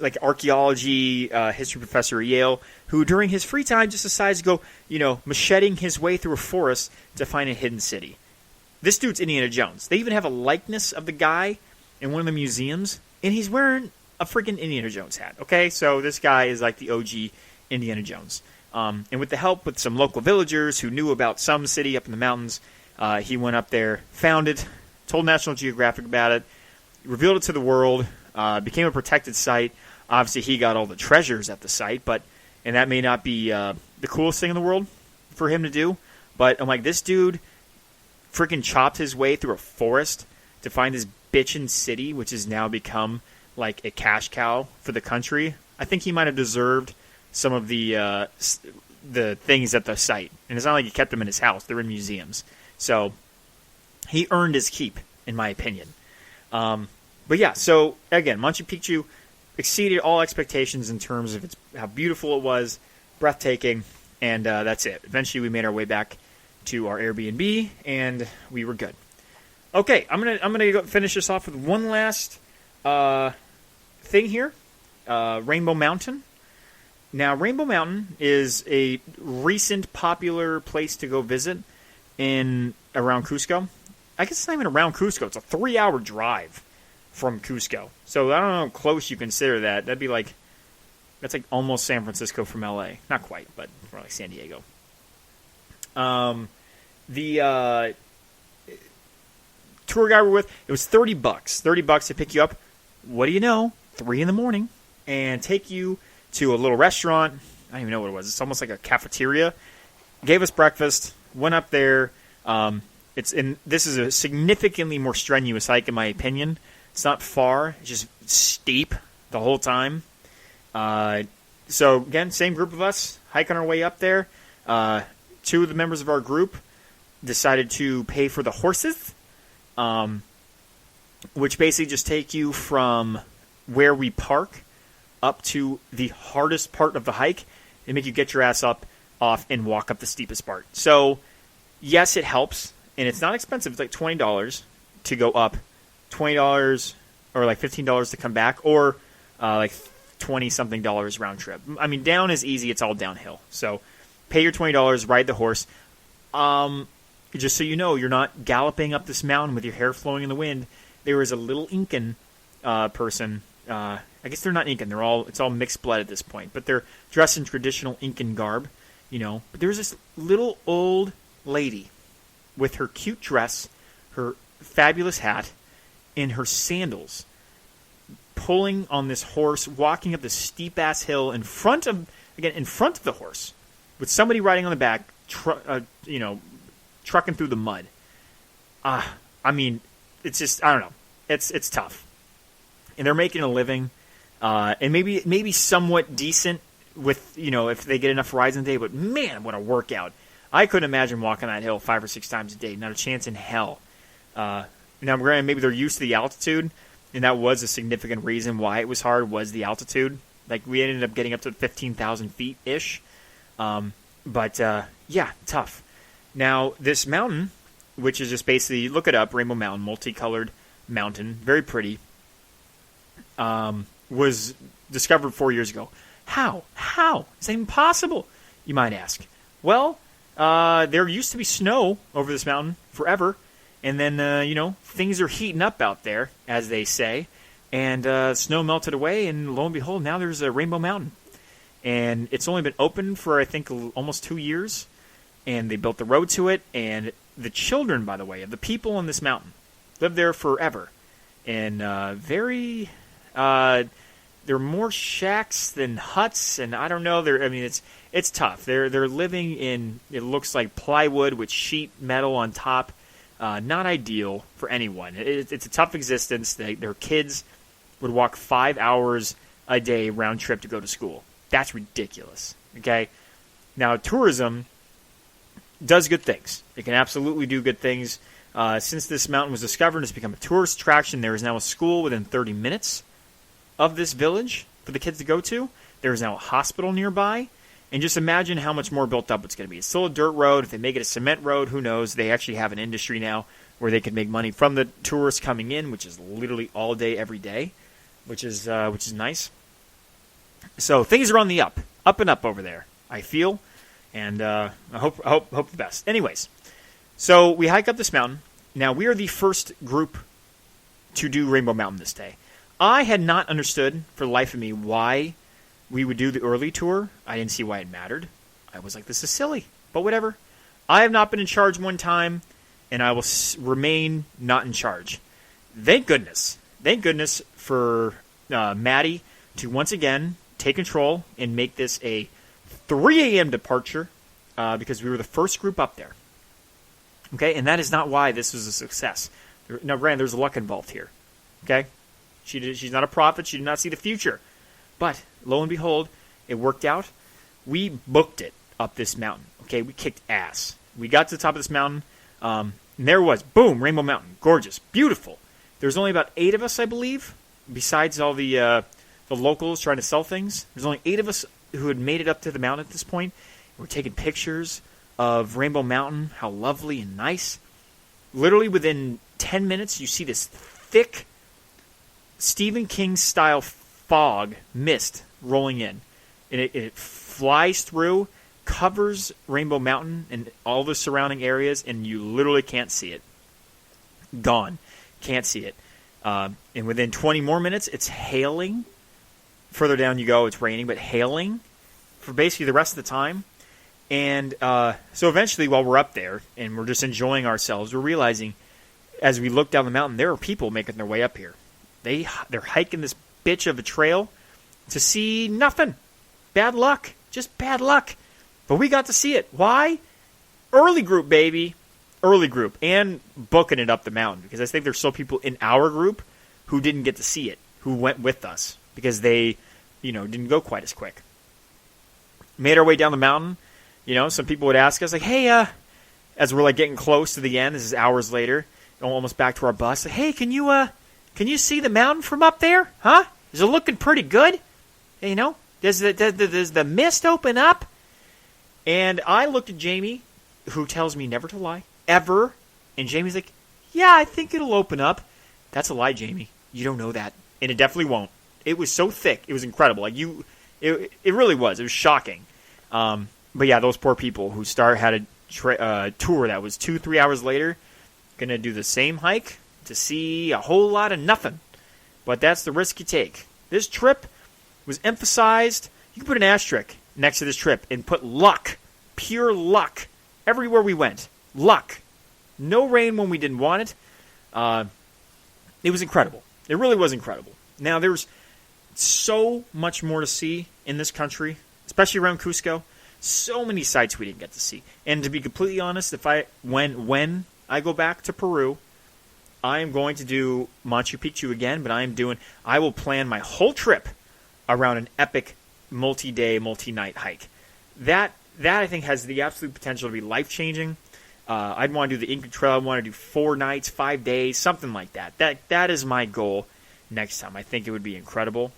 like archaeology history professor at Yale, who during his free time just decides to go, macheting his way through a forest to find a hidden city. This dude's Indiana Jones. They even have a likeness of the guy in one of the museums, and he's wearing a freaking Indiana Jones hat. Okay, so this guy is like the OG Indiana Jones. And with the help with some local villagers who knew about some city up in the mountains, he went up there, found it, told National Geographic about it, revealed it to the world, became a protected site. Obviously, he got all the treasures at the site, and that may not be the coolest thing in the world for him to do. But I'm like, this dude freaking chopped his way through a forest to find this bitchin' city, which has now become like a cash cow for the country. I think he might have deserved some of the things at the site. And it's not like he kept them in his house. They're in museums. So he earned his keep, in my opinion. But yeah, so again, Machu Picchu exceeded all expectations in terms of how beautiful it was, breathtaking, and that's it. Eventually we made our way back to our Airbnb, and we were good. Okay, I'm gonna go finish this off with one last thing here. Rainbow Mountain. Now, Rainbow Mountain is a recent popular place to go visit around Cusco. I guess it's not even around Cusco. It's a 3-hour drive from Cusco. So I don't know how close you consider that. That's like almost San Francisco from LA. Not quite, but more like San Diego. The tour guide we're with, it was $30. $30 to pick you up, what do you know, 3 in the morning, and take you to a little restaurant. I don't even know what it was. It's almost like a cafeteria. Gave us breakfast, went up there. This is a significantly more strenuous hike, in my opinion. It's not far. It's just steep the whole time. So, again, same group of us, hiking our way up there. 2 of the members of our group decided to pay for the horses, which basically just take you from where we park up to the hardest part of the hike and make you get your ass off and walk up the steepest part. So, yes, it helps, and it's not expensive. It's like $20 to go up, $20 or like $15 to come back, or like $20-something round trip. I mean, down is easy. It's all downhill. So, pay your $20, ride the horse. Just so you know, you're not galloping up this mountain with your hair flowing in the wind. There is a little Incan person. I guess they're not Incan. It's all mixed blood at this point, but they're dressed in traditional Incan garb, But there's this little old lady with her cute dress, her fabulous hat, and her sandals, pulling on this horse, walking up this steep-ass hill in front of the horse, with somebody riding on the back, trucking through the mud. I mean, it's just, I don't know. It's tough. And they're making a living, and maybe somewhat decent with, if they get enough rides in a day, but man, what a workout. I couldn't imagine walking that hill 5 or 6 times a day. Not a chance in hell. Now, granted, maybe they're used to the altitude, and that was a significant reason why it was hard, was the altitude. Like, we ended up getting up to 15,000 feet-ish. But tough. Now, this mountain, which is just basically, look it up, Rainbow Mountain, multicolored mountain, very pretty, was discovered 4 years ago. How? Is that even possible, you might ask? Well, there used to be snow over this mountain forever, and then, things are heating up out there, as they say, and snow melted away, and lo and behold, now there's a Rainbow Mountain. And it's only been open for, I think, almost 2 years, and they built the road to it, and the children, by the way, of the people on this mountain live there forever. And they're more shacks than huts, and I don't know. It's tough. They're living in, it looks like plywood with sheet metal on top. Not ideal for anyone. It's a tough existence. Their kids would walk 5 hours a day round trip to go to school. That's ridiculous. Okay? Now, tourism does good things. It can absolutely do good things. Since this mountain was discovered, it's become a tourist attraction. There is now a school within 30 minutes of this village for the kids to go to. There is now a hospital nearby. And just imagine how much more built up it's going to be. It's still a dirt road. If they make it a cement road, who knows? They actually have an industry now where they can make money from the tourists coming in, which is literally all day, every day, which is nice. So things are on the up and up over there, I feel, and I hope the best. Anyways, so we hike up this mountain. Now, we are the first group to do Rainbow Mountain this day. I had not understood for the life of me why we would do the early tour. I didn't see why it mattered. I was like, this is silly, but whatever. I have not been in charge one time, and I will remain not in charge. Thank goodness for Maddie to once again take control and make this a 3 a.m. departure because we were the first group up there. Okay, and that is not why this was a success. Now, granted, there's luck involved here. Okay, she's not a prophet. She did not see the future. But, lo and behold, it worked out. We booked it up this mountain. Okay, we kicked ass. We got to the top of this mountain, and there it was. Boom, Rainbow Mountain. Gorgeous. Beautiful. There's only about 8 of us, I believe, besides all the locals trying to sell things. There's only 8 of us who had made it up to the mountain at this point. We're taking pictures of Rainbow Mountain, how lovely and nice. Literally within 10 minutes, you see this thick Stephen King-style fog, mist rolling in. And it flies through, covers Rainbow Mountain and all the surrounding areas, and you literally can't see it. Gone. Can't see it. And within 20 more minutes, it's hailing. Further down you go, it's raining, but hailing for basically the rest of the time. And so eventually, while we're up there and we're just enjoying ourselves, we're realizing as we look down the mountain, there are people making their way up here. They're hiking this bitch of a trail to see nothing. Bad luck. Just bad luck. But we got to see it. Why? Early group, baby. Early group. And booking it up the mountain. Because I think there's still people in our group who didn't get to see it. Who went with us. Because they, didn't go quite as quick. Made our way down the mountain. Some people would ask us, like, hey, as we're, like, getting close to the end, this is hours later, almost back to our bus, like, hey, can you see the mountain from up there? Huh? Is it looking pretty good? Does the mist open up? And I looked at Jayme, who tells me never to lie, ever. And Jamie's like, yeah, I think it'll open up. That's a lie, Jayme. You don't know that. And it definitely won't. It was so thick. It was incredible. It really was. It was shocking. But yeah, those poor people who had a tour that was 2-3 hours later, gonna do the same hike to see a whole lot of nothing. But that's the risk you take. This trip was emphasized. You can put an asterisk next to this trip and put luck. Pure luck. Everywhere we went. Luck. No rain when we didn't want it. It was incredible. It really was incredible. Now, there's so much more to see in this country, especially around Cusco. So many sites we didn't get to see. And to be completely honest, when I go back to Peru, I am going to do Machu Picchu again, but I will plan my whole trip around an epic multi-day, multi-night hike. That I think has the absolute potential to be life-changing. I'd want to do the Inca Trail. I want to do 4 nights, 5 days, something like that. That is my goal next time. I think it would be incredible.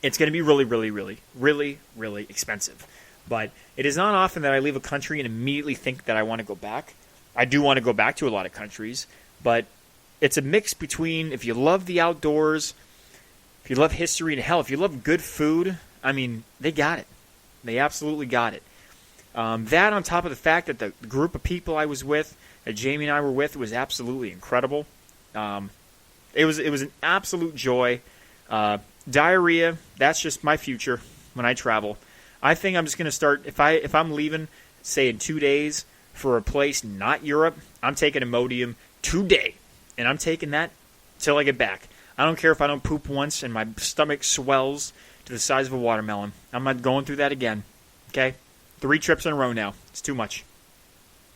It's going to be really, really, really, really, really expensive. But it is not often that I leave a country and immediately think that I want to go back. I do want to go back to a lot of countries, but it's a mix between if you love the outdoors, if you love history, and hell, if you love good food, I mean, they got it. They absolutely got it. That on top of the fact that the group of people I was with, that Jayme and I were with, was absolutely incredible. It was an absolute joy. Diarrhea, that's just my future when I travel. I think I'm just going to start, if I'm leaving, say in 2 days for a place not Europe, I'm taking Imodium today. And I'm taking that till I get back. I don't care if I don't poop once and my stomach swells to the size of a watermelon. I'm not going through that again. Okay? 3 trips in a row now. It's too much.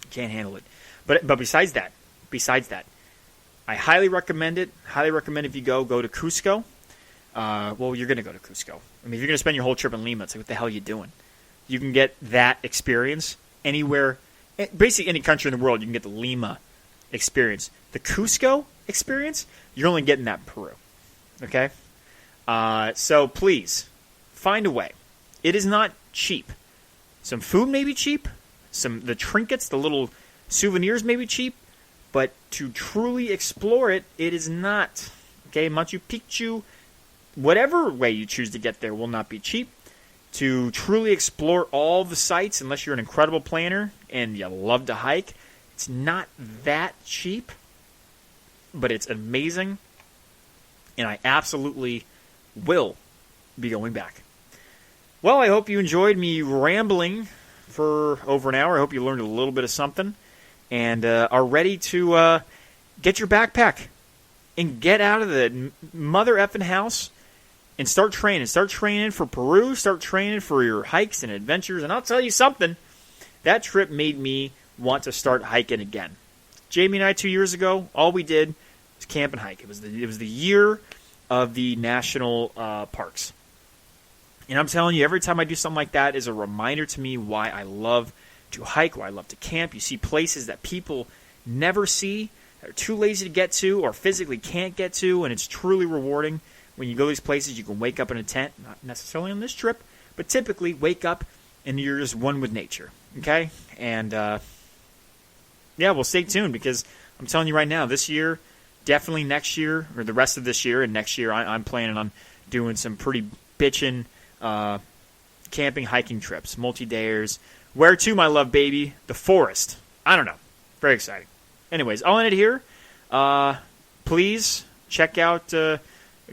Can't handle it. But besides that, I highly recommend it. Highly recommend if you go to Cusco. Well, you're going to go to Cusco. I mean, if you're going to spend your whole trip in Lima, it's like, what the hell are you doing? You can get that experience anywhere. Basically, any country in the world, you can get the Lima experience. The Cusco experience, you're only getting that in Peru. Okay? So please, find a way. It is not cheap. Some food may be cheap. The trinkets, the little souvenirs may be cheap. But to truly explore it, it is not. Okay? Machu Picchu, whatever way you choose to get there, will not be cheap. To truly explore all the sites, unless you're an incredible planner and you love to hike, it's not that cheap, but it's amazing, and I absolutely will be going back. Well, I hope you enjoyed me rambling for over an hour. I hope you learned a little bit of something and are ready to get your backpack and get out of the mother effing house and start training. Start training for Peru. Start training for your hikes and adventures. And I'll tell you something. That trip made me want to start hiking again. Jayme and I 2 years ago, all we did was camp and hike. It was the year of the national parks. And I'm telling you, every time I do something like that is a reminder to me why I love to hike, why I love to camp. You see places that people never see, that are too lazy to get to or physically can't get to, and it's truly rewarding. When you go to these places, you can wake up in a tent, not necessarily on this trip, but typically wake up and you're just one with nature, okay? And, well, stay tuned because I'm telling you right now, this year, definitely next year, or the rest of this year and next year, I'm planning on doing some pretty bitchin' camping, hiking trips, multi-dayers. Where to, my love baby? The forest. I don't know. Very exciting. Anyways, I'll end it here. Please check out...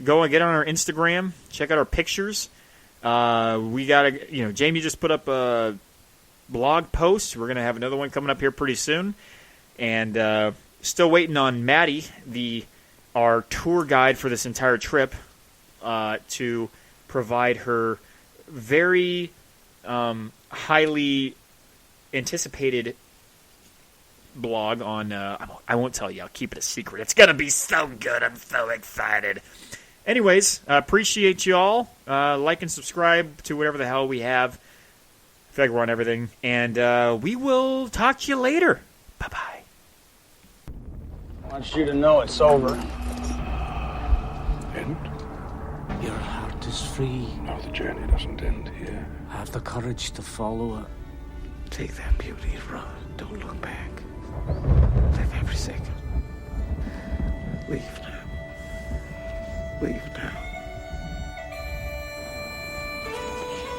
Go and get on our Instagram. Check out our pictures. We got Jayme just put up a blog post. We're going to have another one coming up here pretty soon. And still waiting on Maddie, our tour guide for this entire trip, to provide her very highly anticipated blog on... I won't tell you. I'll keep it a secret. It's going to be so good. I'm so excited. Anyways, appreciate you all. Like and subscribe to whatever the hell we have. I feel like we're on everything. And we will talk to you later. Bye-bye. I want you to know it's over. And? Your heart is free. No, the journey doesn't end here. Have the courage to follow it. Take that beauty and run. Don't look back. Live every second. Leave now. Leave now.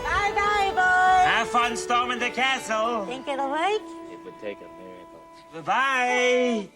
Bye-bye, boys. Have fun storming the castle. Think it'll work? It would take a miracle. Bye-bye.